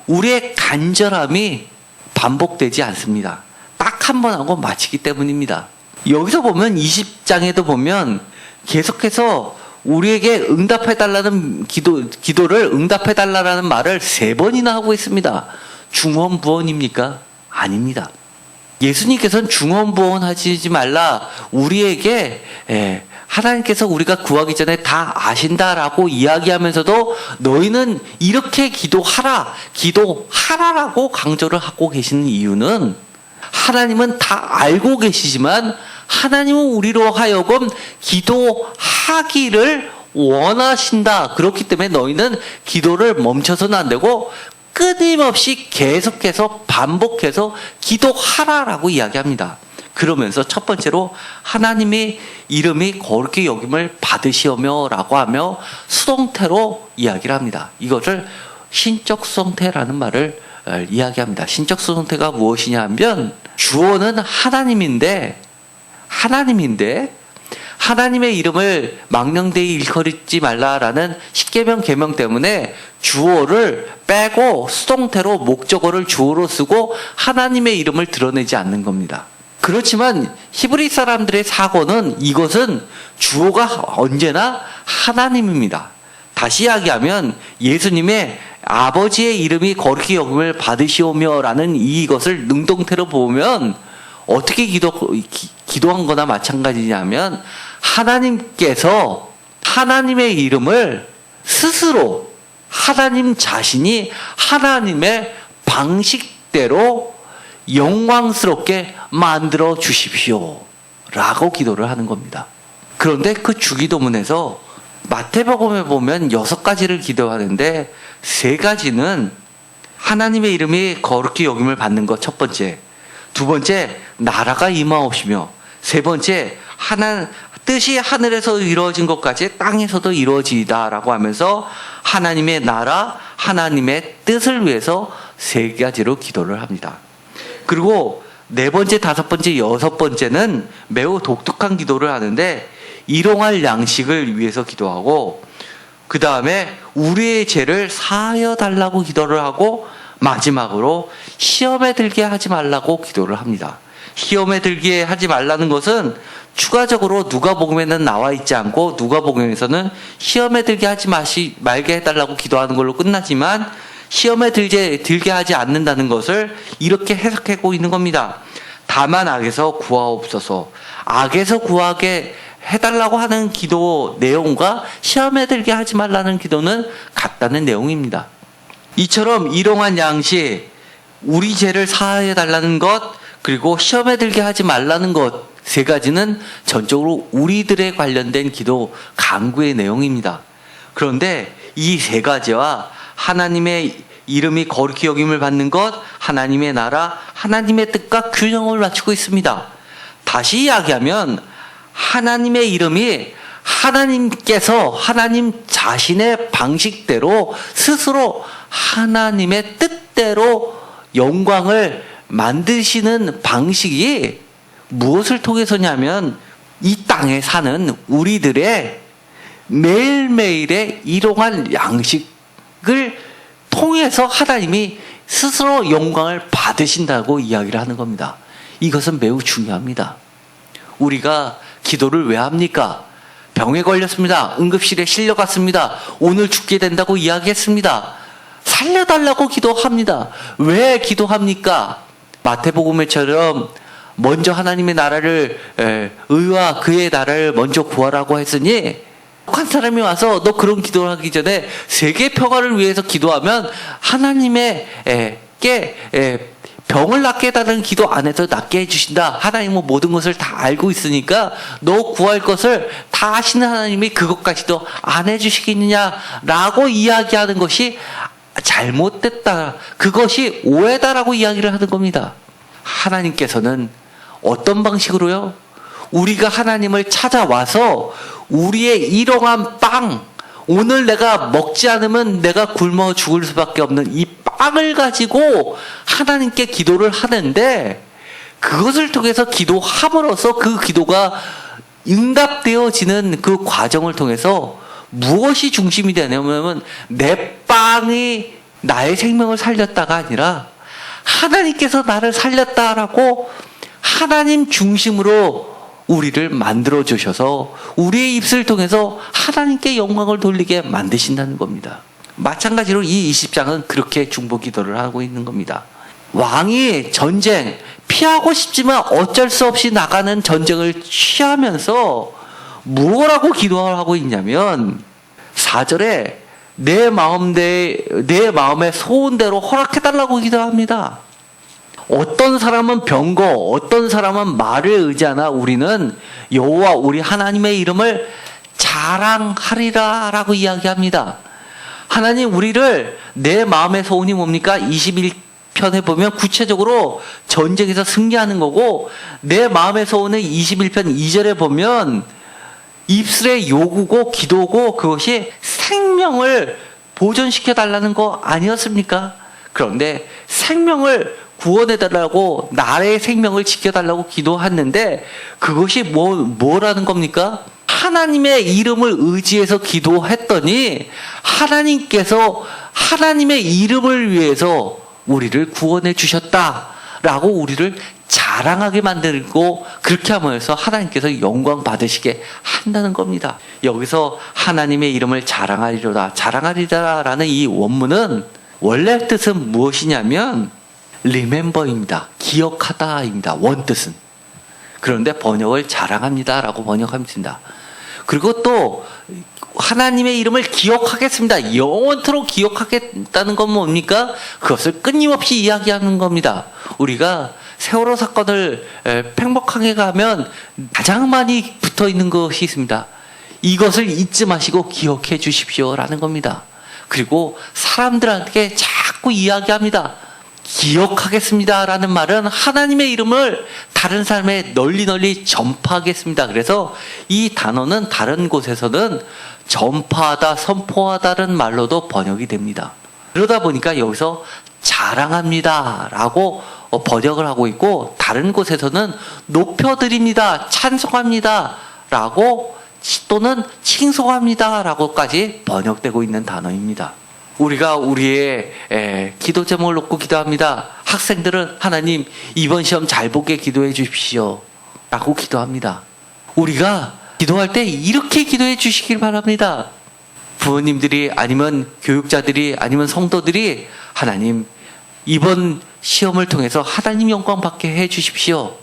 우리의 간절함이 반복되지 않습니다. 딱 한 번 하고 마치기 때문입니다. 여기서 보면 20장에도 보면 계속해서 우리에게 응답해달라는 기도를 응답해달라는 말을 3번이나 하고 있습니다. 중언부언입니까? 아닙니다. 예수님께서는 중언부언하지 말라. 우리에게 하나님께서 우리가 구하기 전에 다 아신다라고 이야기하면서도 너희는 이렇게 기도하라라고 강조를 하고 계시는 이유는 하나님은 다 알고 계시지만 하나님은 우리로 하여금 기도하기를 원하신다. 그렇기 때문에 너희는 기도를 멈춰서는 안 되고 끊임없이 계속해서 반복해서 기도하라라고 이야기합니다. 그러면서 첫 번째로 하나님의 이름이 거룩히 여김을 받으시오며 라고 하며 수동태로 이야기를 합니다. 이것을 신적 수동태라는 말을 이야기합니다. 신적 수동태가 무엇이냐 하면 주어는 하나님인데 하나님의 이름을 망령되이 일컬지 말라라는 십계명 계명 때문에 주어를 빼고 수동태로 목적어를 주어로 쓰고 하나님의 이름을 드러내지 않는 겁니다. 그렇지만 히브리 사람들의 사고는 이것은 주어가 언제나 하나님입니다. 다시 이야기하면 예수님의 아버지의 이름이 거룩히 여김을 받으시오며 라는 이것을 능동태로 보면 어떻게 기도한 거나 마찬가지냐면 하나님께서 하나님의 이름을 스스로 하나님 자신이 하나님의 방식대로 영광스럽게 만들어 주십시오 라고 기도를 하는 겁니다. 그런데 그 주기도문에서 마태복음에 보면 6가지를 기도하는데 3가지는 하나님의 이름이 거룩히 여김을 받는 것 첫 번째, 두 번째 나라가 임하옵시며 세 번째, 뜻이 하늘에서 이루어진 것까지 땅에서도 이루어지다라고 하면서 하나님의 나라, 하나님의 뜻을 위해서 세 가지로 기도를 합니다. 그리고 네 번째, 다섯 번째, 여섯 번째는 매우 독특한 기도를 하는데 일용할 양식을 위해서 기도하고, 그 다음에 우리의 죄를 사하여 달라고 기도를 하고, 마지막으로 시험에 들게 하지 말라고 기도를 합니다. 시험에 들게 하지 말라는 것은 추가적으로 누가복음에는 나와 있지 않고 누가복음에서는 시험에 들게 하지 말게 해달라고 기도하는 걸로 끝나지만, 시험에 들게 하지 않는다는 것을 이렇게 해석하고 있는 겁니다. 다만 악에서 구하옵소서. 악에서 구하게 해달라고 하는 기도 내용과 시험에 들게 하지 말라는 기도는 같다는 내용입니다. 이처럼 일용할 양식, 우리 죄를 사하여 달라는 것, 그리고 시험에 들게 하지 말라는 것, 세 가지는 전적으로 우리들에 관련된 기도 간구의 내용입니다. 그런데 이 세 가지와 하나님의 이름이 거룩히 여김을 받는 것, 하나님의 나라, 하나님의 뜻과 균형을 맞추고 있습니다. 다시 이야기하면 하나님의 이름이 하나님께서 하나님 자신의 방식대로 스스로 하나님의 뜻대로 영광을 만드시는 방식이 무엇을 통해서냐면 이 땅에 사는 우리들의 매일매일의 일용할 양식을 통해서 하나님이 스스로 영광을 받으신다고 이야기를 하는 겁니다. 이것은 매우 중요합니다. 우리가 기도를 왜 합니까? 병에 걸렸습니다. 응급실에 실려갔습니다. 오늘 죽게 된다고 이야기했습니다. 살려달라고 기도합니다. 왜 기도합니까? 마태복음에처럼 먼저 하나님의 나라를, 의와 그의 나라를 먼저 구하라고 했으니, 한 사람이 와서 너 그런 기도를 하기 전에 세계 평화를 위해서 기도하면 하나님의 병을 낫게 해달라는 기도 안에서 낫게 해주신다. 하나님은 모든 것을 다 알고 있으니까 너 구할 것을 다 아시는 하나님이 그것까지도 안 해주시겠느냐라고 이야기하는 것이 잘못됐다. 그것이 오해다라고 이야기를 하는 겁니다. 하나님께서는 어떤 방식으로요? 우리가 하나님을 찾아와서 우리의 일용한 빵, 오늘 내가 먹지 않으면 내가 굶어 죽을 수밖에 없는 이 빵을 가지고 하나님께 기도를 하는데, 그것을 통해서 기도함으로써 그 기도가 응답되어지는 그 과정을 통해서 무엇이 중심이 되냐면 내 빵이 나의 생명을 살렸다가 아니라 하나님께서 나를 살렸다라고 하나님 중심으로 우리를 만들어 주셔서 우리의 입술을 통해서 하나님께 영광을 돌리게 만드신다는 겁니다. 마찬가지로 이 20장은 그렇게 중보 기도를 하고 있는 겁니다. 왕이 전쟁, 피하고 싶지만 어쩔 수 없이 나가는 전쟁을 취하면서 뭐라고 기도를 하고 있냐면 4절에 내 마음의 소원대로 허락해달라고 기도합니다. 어떤 사람은 병거, 어떤 사람은 말을 의지하나 우리는 여호와 우리 하나님의 이름을 자랑하리라 라고 이야기합니다. 하나님, 우리를 내 마음의 소원이 뭡니까? 21편에 보면 구체적으로 전쟁에서 승리하는 거고, 내 마음의 소원은 21편 2절에 보면 입술의 요구고 기도고 그것이 생명을 보존시켜 달라는 거 아니었습니까? 그런데 생명을 구원해달라고, 나의 생명을 지켜달라고 기도했는데 그것이 뭐라는 겁니까? 하나님의 이름을 의지해서 기도했더니 하나님께서 하나님의 이름을 위해서 우리를 구원해 주셨다라고 우리를 자랑하게 만들고, 그렇게 하면서 하나님께서 영광 받으시게 한다는 겁니다. 여기서 하나님의 이름을 자랑하리라라는 이 원문은 원래 뜻은 무엇이냐면 remember입니다. 기억하다입니다. 원뜻은. 그런데 번역을 자랑합니다라고 번역합니다. 그리고 또 하나님의 이름을 기억하겠습니다. 영원토록 기억하겠다는 건 뭡니까? 그것을 끊임없이 이야기하는 겁니다. 우리가 세월호 사건을 팽목항에 가면 가장 많이 붙어 있는 것이 있습니다. 이것을 잊지 마시고 기억해 주십시오라는 겁니다. 그리고 사람들한테 자꾸 이야기합니다. 기억하겠습니다라는 말은 하나님의 이름을 다른 사람에 널리 전파하겠습니다. 그래서 이 단어는 다른 곳에서는 전파하다, 선포하다는 말로도 번역이 됩니다. 그러다 보니까 여기서 자랑합니다라고 번역을 하고 있고, 다른 곳에서는 높여드립니다, 찬송합니다라고 또는 칭송합니다라고까지 번역되고 있는 단어입니다. 우리가 우리의 기도 제목을 놓고 기도합니다. 학생들은 하나님 이번 시험 잘 보게 기도해 주십시오 라고 기도합니다. 우리가 기도할 때 이렇게 기도해 주시길 바랍니다. 부모님들이 아니면 교육자들이 아니면 성도들이 하나님 이번 시험을 통해서 하나님 영광 받게 해 주십시오.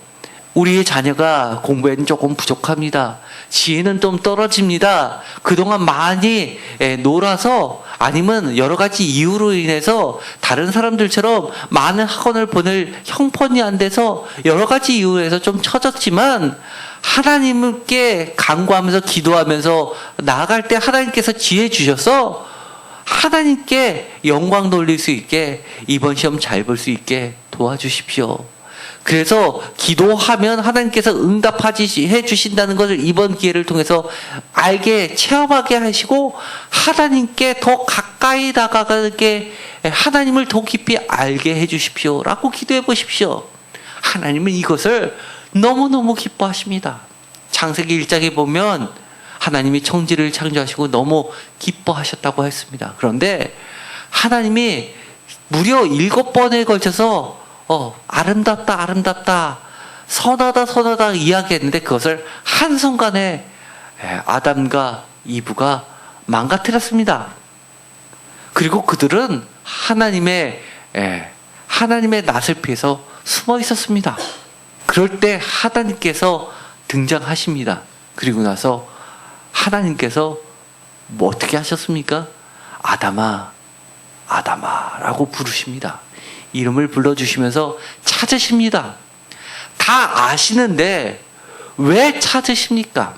우리의 자녀가 공부에는 조금 부족합니다. 지혜는 좀 떨어집니다. 그동안 많이 놀아서 아니면 여러 가지 이유로 인해서 다른 사람들처럼 많은 학원을 보낼 형편이 안 돼서 여러 가지 이유로 해서 좀 처졌지만, 하나님께 간구하면서 기도하면서 나아갈 때 하나님께서 지혜 주셔서 하나님께 영광 돌릴 수 있게 이번 시험 잘 볼 수 있게 도와주십시오. 그래서 기도하면 하나님께서 응답해 주신다는 것을 이번 기회를 통해서 알게, 체험하게 하시고 하나님께 더 가까이 다가가게, 하나님을 더 깊이 알게 해 주십시오 라고 기도해 보십시오. 하나님은 이것을 너무너무 기뻐하십니다. 창세기 1장에 보면 하나님이 천지를 창조하시고 너무 기뻐하셨다고 했습니다. 그런데 하나님이 무려 7번에 걸쳐서 아름답다, 선하다 이야기했는데, 그것을 한순간에 아담과 이브가 망가뜨렸습니다. 그리고 그들은 하나님의 낯을 피해서 숨어 있었습니다. 그럴 때 하나님께서 등장하십니다. 그리고 나서 하나님께서 어떻게 하셨습니까? 아담아 라고 부르십니다. 이름을 불러주시면서 찾으십니다. 다 아시는데 왜 찾으십니까?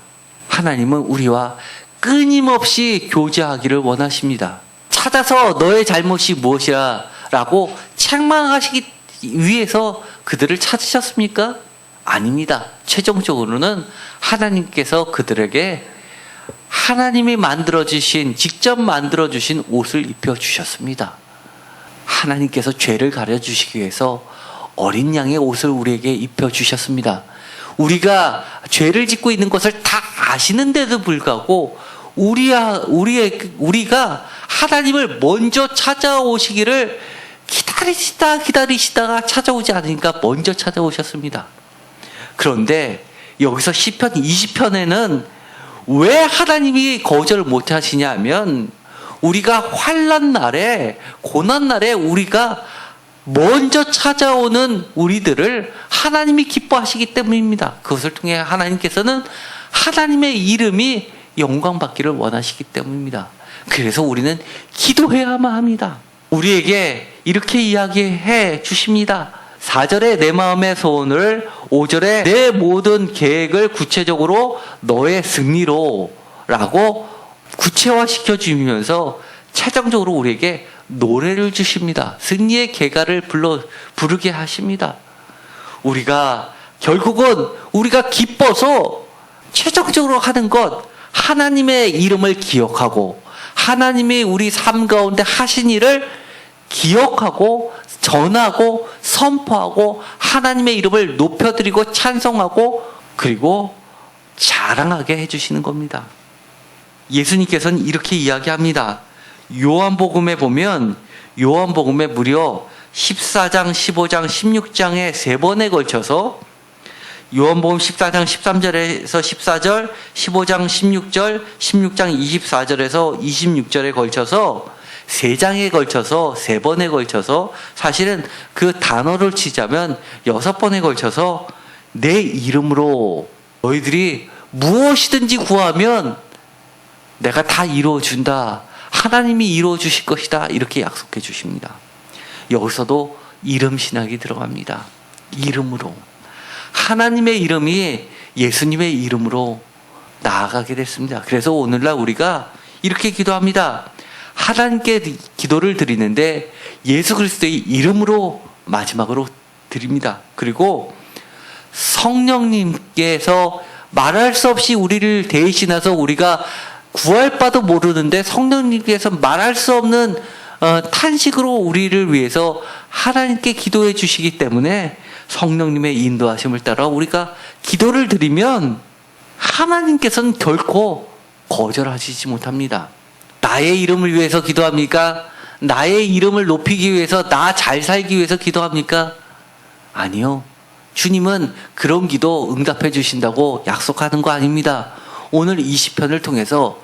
하나님은 우리와 끊임없이 교제하기를 원하십니다. 찾아서 너의 잘못이 무엇이라 라고 책망하시기 위해서 그들을 찾으셨습니까? 아닙니다. 최종적으로는 하나님께서 그들에게 하나님이 직접 만들어주신 옷을 입혀주셨습니다. 하나님께서 죄를 가려주시기 위해서 어린 양의 옷을 우리에게 입혀주셨습니다. 우리가 죄를 짓고 있는 것을 다 아시는데도 불구하고 우리가 하나님을 먼저 찾아오시기를 기다리시다가 찾아오지 않으니까 먼저 찾아오셨습니다. 그런데 여기서 시편 20편에는 왜 하나님이 거절을 못 하시냐 하면, 우리가 환난 날에, 고난 날에 우리가 먼저 찾아오는 우리들을 하나님이 기뻐하시기 때문입니다. 그것을 통해 하나님께서는 하나님의 이름이 영광받기를 원하시기 때문입니다. 그래서 우리는 기도해야만 합니다. 우리에게 이렇게 이야기해 주십니다. 4절에 내 마음의 소원을, 5절에 내 모든 계획을 구체적으로 너의 승리로 라고 구체화시켜 주면서 최종적으로 우리에게 노래를 주십니다. 승리의 계가를 부르게 하십니다. 결국은 우리가 기뻐서 최종적으로 하는 것, 하나님의 이름을 기억하고 하나님이 우리 삶 가운데 하신 일을 기억하고 전하고 선포하고 하나님의 이름을 높여드리고 찬송하고 그리고 자랑하게 해주시는 겁니다. 예수님께서는 이렇게 이야기합니다. 요한복음에 보면, 요한복음에 무려 14장, 15장, 16장에 3번에 걸쳐서, 요한복음 14장 13절에서 14절, 15장 16절, 16장 24절에서 26절에 걸쳐서 3장에 걸쳐서 3번에 걸쳐서, 사실은 그 단어를 치자면 6번에 걸쳐서 내 이름으로 너희들이 무엇이든지 구하면 내가 다 이루어준다, 하나님이 이루어주실 것이다, 이렇게 약속해 주십니다. 여기서도 이름 신학이 들어갑니다. 이름으로. 하나님의 이름이 예수님의 이름으로 나아가게 됐습니다. 그래서 오늘날 우리가 이렇게 기도합니다. 하나님께 기도를 드리는데 예수 그리스도의 이름으로 마지막으로 드립니다. 그리고 성령님께서 말할 수 없이 우리를 대신해서 우리가 구할 바도 모르는데 성령님께서 말할 수 없는 탄식으로 우리를 위해서 하나님께 기도해 주시기 때문에 성령님의 인도하심을 따라 우리가 기도를 드리면 하나님께서는 결코 거절하시지 못합니다. 나의 이름을 위해서 기도합니까? 나의 이름을 높이기 위해서, 나 잘 살기 위해서 기도합니까? 아니요. 주님은 그런 기도 응답해 주신다고 약속하는 거 아닙니다. 오늘 이 시편을 통해서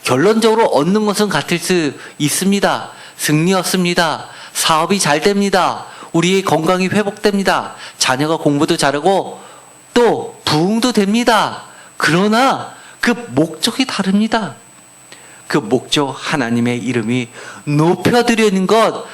결론적으로 얻는 것은 같을 수 있습니다. 승리 얻습니다. 사업이 잘 됩니다. 우리의 건강이 회복됩니다. 자녀가 공부도 잘하고 또 부흥도 됩니다. 그러나 그 목적이 다릅니다. 그 목적, 하나님의 이름이 높여드리는 것,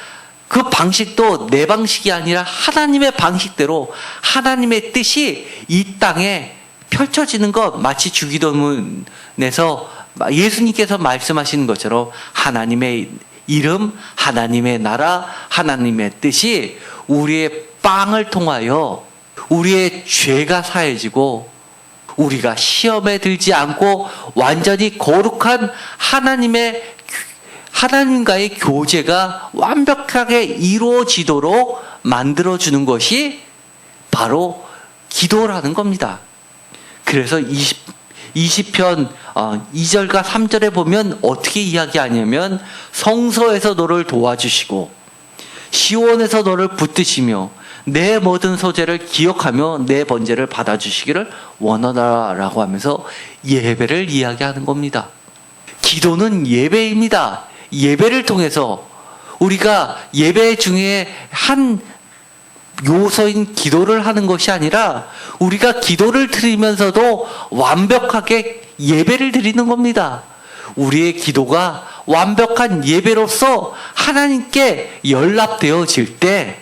그 방식도 내 방식이 아니라 하나님의 방식대로 하나님의 뜻이 이 땅에 펼쳐지는 것, 마치 주기도문에서 예수님께서 말씀하시는 것처럼 하나님의 이름, 하나님의 나라, 하나님의 뜻이 우리의 빵을 통하여 우리의 죄가 사해지고 우리가 시험에 들지 않고 완전히 거룩한 하나님과의 교제가 완벽하게 이루어지도록 만들어주는 것이 바로 기도라는 겁니다. 그래서 20편 2절과 3절에 보면 어떻게 이야기하냐면 성소에서 너를 도와주시고 시온에서 너를 붙드시며 내 모든 소재를 기억하며 내 번제를 받아주시기를 원하다라고 하면서 예배를 이야기하는 겁니다. 기도는 예배입니다. 예배를 통해서 우리가 예배 중에 한 요소인 기도를 하는 것이 아니라 우리가 기도를 드리면서도 완벽하게 예배를 드리는 겁니다. 우리의 기도가 완벽한 예배로서 하나님께 연락되어질 때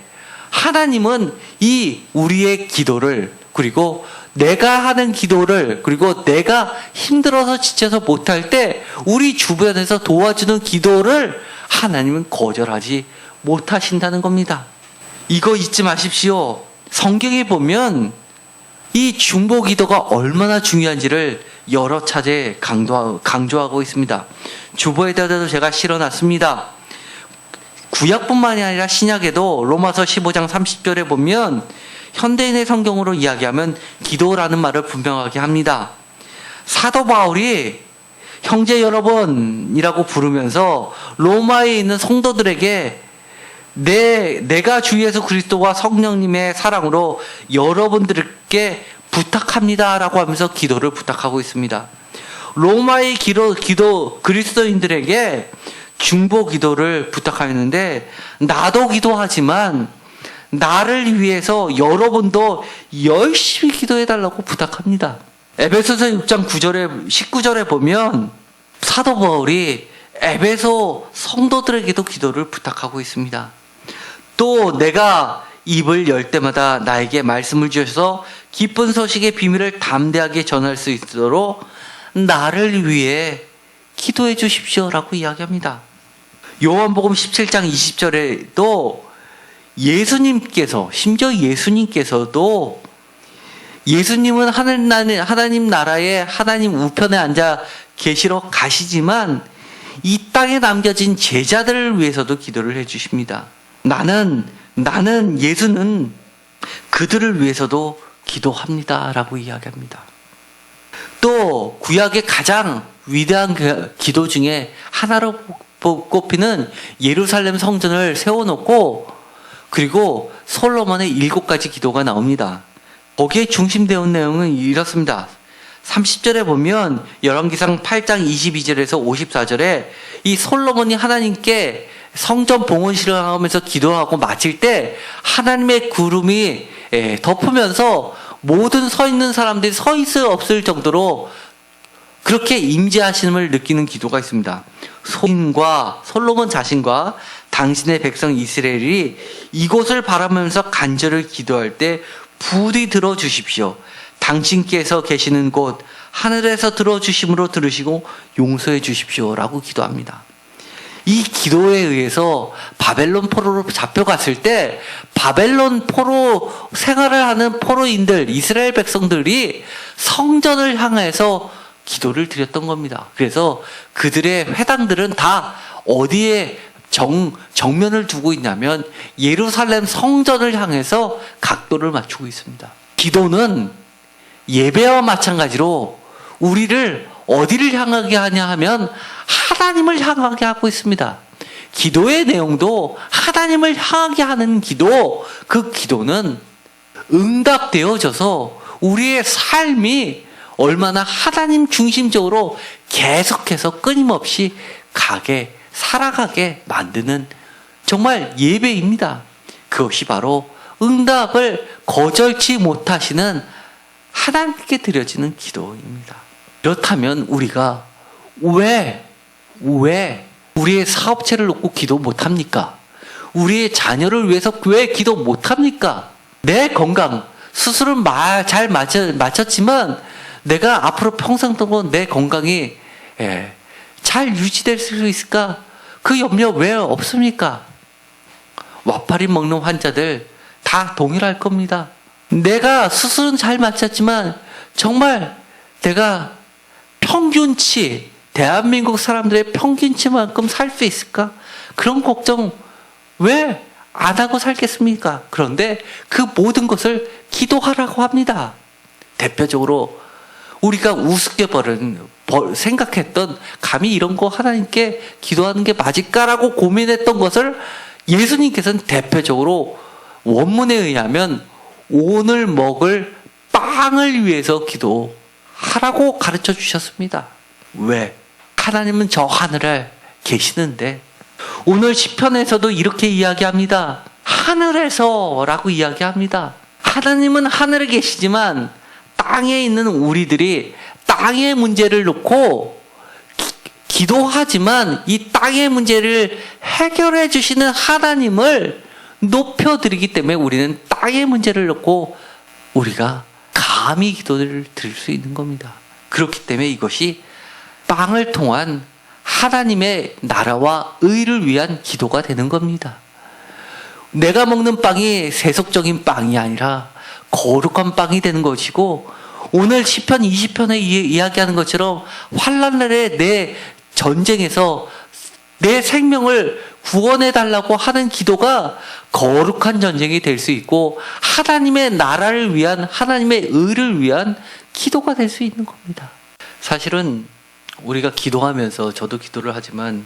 하나님은 이 우리의 기도를, 그리고 내가 하는 기도를, 그리고 내가 힘들어서 지쳐서 못할 때 우리 주변에서 도와주는 기도를 하나님은 거절하지 못하신다는 겁니다. 이거 잊지 마십시오. 성경에 보면 이 중보 기도가 얼마나 중요한지를 여러 차례 강조하고 있습니다. 주보에다도 제가 실어놨습니다. 구약뿐만이 아니라 신약에도 로마서 15장 30절에 보면 현대인의 성경으로 이야기하면 기도라는 말을 분명하게 합니다. 사도 바울이 형제 여러분이라고 부르면서 로마에 있는 성도들에게 내가 주 예수 그리스도와 성령님의 사랑으로 여러분들께 부탁합니다라고 하면서 기도를 부탁하고 있습니다. 로마의 기도 그리스도인들에게 중보 기도를 부탁하였는데 나도 기도하지만 나를 위해서 여러분도 열심히 기도해 달라고 부탁합니다. 에베소서 6장 19절에 보면 사도 바울이 에베소 성도들에게도 기도를 부탁하고 있습니다. 또 내가 입을 열 때마다 나에게 말씀을 주셔서 기쁜 소식의 비밀을 담대하게 전할 수 있도록 나를 위해 기도해 주십시오라고 이야기합니다. 요한복음 17장 20절에도 예수님께서, 심지어 예수님께서도, 예수님은 하나님 나라의 하나님 우편에 앉아 계시러 가시지만 이 땅에 남겨진 제자들을 위해서도 기도를 해주십니다. 예수는 그들을 위해서도 기도합니다 라고 이야기합니다. 또 구약의 가장 위대한 기도 중에 하나로 꼽히는 예루살렘 성전을 세워놓고 그리고 솔로몬의 7가지 기도가 나옵니다. 거기에 중심되는 내용은 이렇습니다. 30절에 보면 열왕기상 8장 22절에서 54절에 이 솔로몬이 하나님께 성전 봉헌 실행하면서 기도하고 마칠 때 하나님의 구름이 덮으면서 모든 서 있는 사람들이 서 있을 수 없을 정도로 그렇게 임재하심을 느끼는 기도가 있습니다. 솔로몬 자신과 당신의 백성 이스라엘이 이곳을 바라보면서 간절히 기도할 때 부디 들어주십시오. 당신께서 계시는 곳 하늘에서 들어주심으로 들으시고 용서해 주십시오 라고 기도합니다. 이 기도에 의해서 바벨론 포로로 잡혀갔을 때 바벨론 포로 생활을 하는 포로인들, 이스라엘 백성들이 성전을 향해서 기도를 드렸던 겁니다. 그래서 그들의 회당들은 다 어디에 정면을 두고 있냐면 예루살렘 성전을 향해서 각도를 맞추고 있습니다. 기도는 예배와 마찬가지로 우리를 어디를 향하게 하냐 하면 하나님을 향하게 하고 있습니다. 기도의 내용도 하나님을 향하게 하는 기도, 그 기도는 응답되어져서 우리의 삶이 얼마나 하나님 중심적으로 계속해서 끊임없이 살아가게 만드는 정말 예배입니다. 그것이 바로 응답을 거절치 못하시는 하나님께 드려지는 기도입니다. 그렇다면 우리가 왜 우리의 사업체를 놓고 기도 못합니까? 우리의 자녀를 위해서 왜 기도 못합니까? 내 건강, 수술은 잘 마쳤지만 내가 앞으로 평생 동안 내 건강이 잘 유지될 수 있을까? 그 염려 왜 없습니까? 와파린 먹는 환자들 다 동일할 겁니다. 내가 수술은 잘 마쳤지만 정말 내가 평균치, 대한민국 사람들의 평균치만큼 살 수 있을까? 그런 걱정 왜 안 하고 살겠습니까? 그런데 그 모든 것을 기도하라고 합니다. 대표적으로 우리가 우습게 생각했던 감히 이런 거 하나님께 기도하는 게 맞을까라고 고민했던 것을 예수님께서는 대표적으로 원문에 의하면 오늘 먹을 빵을 위해서 기도하라고 가르쳐 주셨습니다. 왜? 하나님은 저 하늘에 계시는데 오늘 시편에서도 이렇게 이야기합니다. 하늘에서라고 이야기합니다. 하나님은 하늘에 계시지만 땅에 있는 우리들이 땅의 문제를 놓고 기도하지만 이 땅의 문제를 해결해 주시는 하나님을 높여드리기 때문에 우리는 땅의 문제를 놓고 우리가 감히 기도를 드릴 수 있는 겁니다. 그렇기 때문에 이것이 빵을 통한 하나님의 나라와 의를 위한 기도가 되는 겁니다. 내가 먹는 빵이 세속적인 빵이 아니라 거룩한 빵이 되는 것이고 오늘 시편 20편에 이야기하는 것처럼 환난날에 내 전쟁에서 내 생명을 구원해 달라고 하는 기도가 거룩한 전쟁이 될 수 있고 하나님의 나라를 위한 하나님의 의를 위한 기도가 될 수 있는 겁니다. 사실은 우리가 기도하면서 저도 기도를 하지만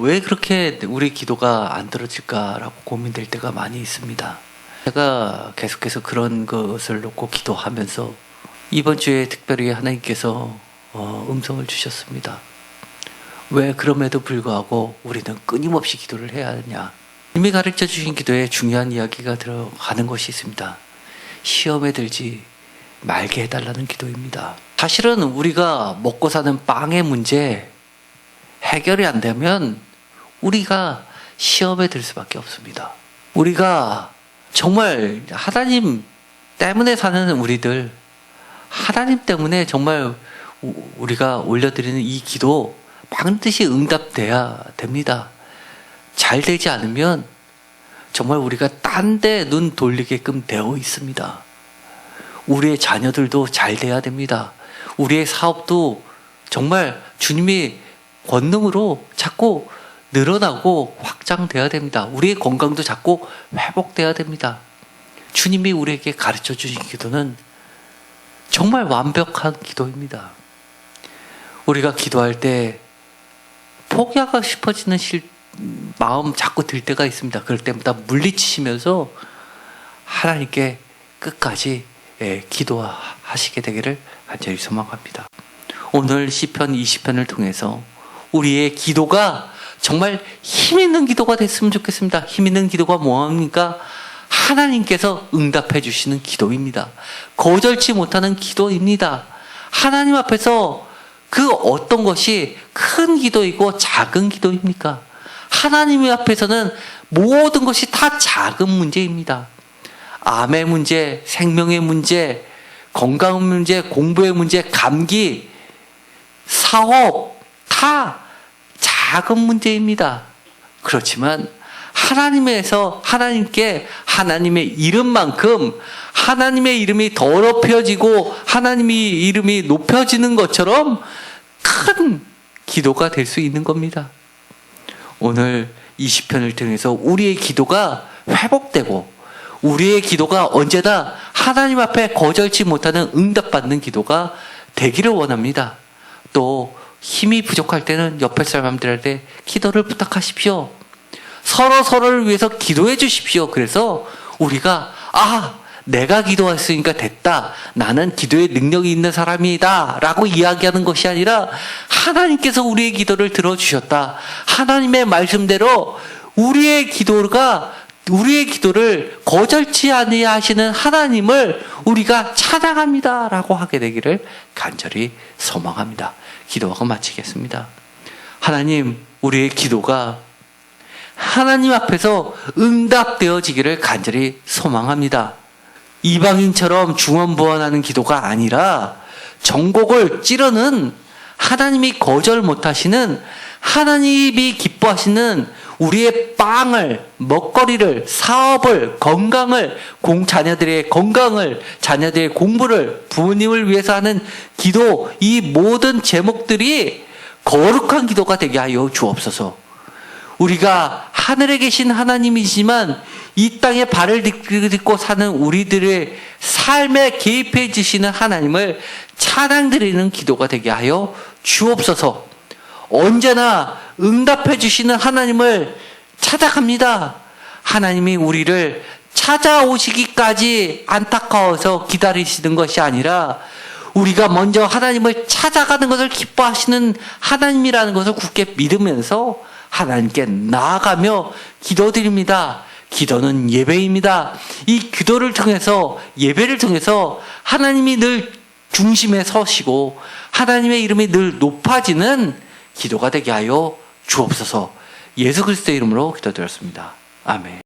왜 그렇게 우리 기도가 안 들어질까라고 고민될 때가 많이 있습니다. 제가 계속해서 그런 것을 놓고 기도하면서 이번 주에 특별히 하나님께서 음성을 주셨습니다. 왜 그럼에도 불구하고 우리는 끊임없이 기도를 해야 하느냐. 이미 가르쳐 주신 기도에 중요한 이야기가 들어가는 것이 있습니다. 시험에 들지 말게 해달라는 기도입니다. 사실은 우리가 먹고 사는 빵의 문제 해결이 안 되면 우리가 시험에 들 수밖에 없습니다. 우리가 정말 하나님 때문에 사는 우리들, 하나님 때문에 정말 우리가 올려드리는 이 기도 반드시 응답돼야 됩니다. 잘 되지 않으면 정말 우리가 딴 데 눈 돌리게끔 되어 있습니다. 우리의 자녀들도 잘 돼야 됩니다. 우리의 사업도 정말 주님의 권능으로 자꾸 늘어나고 확장돼야 됩니다. 우리의 건강도 자꾸 회복돼야 됩니다. 주님이 우리에게 가르쳐 주신 기도는 정말 완벽한 기도입니다. 우리가 기도할 때 포기하고 싶어지는 마음 자꾸 들 때가 있습니다. 그럴 때마다 물리치시면서 하나님께 끝까지 기도하시게 되기를 간절히 소망합니다. 오늘 시편 20편을 통해서 우리의 기도가 정말 힘 있는 기도가 됐으면 좋겠습니다. 힘 있는 기도가 뭐합니까? 하나님께서 응답해 주시는 기도입니다. 거절치 못하는 기도입니다. 하나님 앞에서 그 어떤 것이 큰 기도이고 작은 기도입니까? 하나님 앞에서는 모든 것이 다 작은 문제입니다. 암의 문제, 생명의 문제, 건강 문제, 공부의 문제, 감기, 사업 다 작은 문제입니다. 그렇지만 하나님께 하나님의 이름만큼 하나님의 이름이 더럽혀지고 하나님의 이름이 높여지는 것처럼 큰 기도가 될 수 있는 겁니다. 오늘 이 시편을 통해서 우리의 기도가 회복되고 우리의 기도가 언제나 하나님 앞에 거절치 못하는 응답받는 기도가 되기를 원합니다. 또 힘이 부족할 때는 옆에 사람들한테 기도를 부탁하십시오. 서로를 위해서 기도해 주십시오. 그래서 우리가 내가 기도했으니까 됐다. 나는 기도에 능력이 있는 사람이다. 라고 이야기하는 것이 아니라 하나님께서 우리의 기도를 들어주셨다. 하나님의 말씀대로 우리의 기도를 거절치 아니하시는 하나님을 우리가 찬양합니다. 라고 하게 되기를 간절히 소망합니다. 기도하고 마치겠습니다. 하나님, 우리의 기도가 하나님 앞에서 응답되어지기를 간절히 소망합니다. 이방인처럼 중언부언하는 기도가 아니라 정곡을 찌르는 하나님이 거절 못하시는 하나님이 기뻐하시는 우리의 빵을, 먹거리를, 사업을, 건강을, 자녀들의 건강을, 자녀들의 공부를, 부모님을 위해서 하는 기도, 이 모든 제목들이 거룩한 기도가 되게 하여 주옵소서. 우리가 하늘에 계신 하나님이지만 이 땅에 발을 딛고 사는 우리들의 삶에 개입해 주시는 하나님을 찬양드리는 기도가 되게 하여 주옵소서. 언제나 응답해 주시는 하나님을 찾아갑니다. 하나님이 우리를 찾아오시기까지 안타까워서 기다리시는 것이 아니라 우리가 먼저 하나님을 찾아가는 것을 기뻐하시는 하나님이라는 것을 굳게 믿으면서 하나님께 나아가며 기도드립니다. 기도는 예배입니다. 이 기도를 통해서, 예배를 통해서 하나님이 늘 중심에 서시고 하나님의 이름이 늘 높아지는 기도가 되게 하여 주옵소서. 예수 그리스도의 이름으로 기도드렸습니다. 아멘.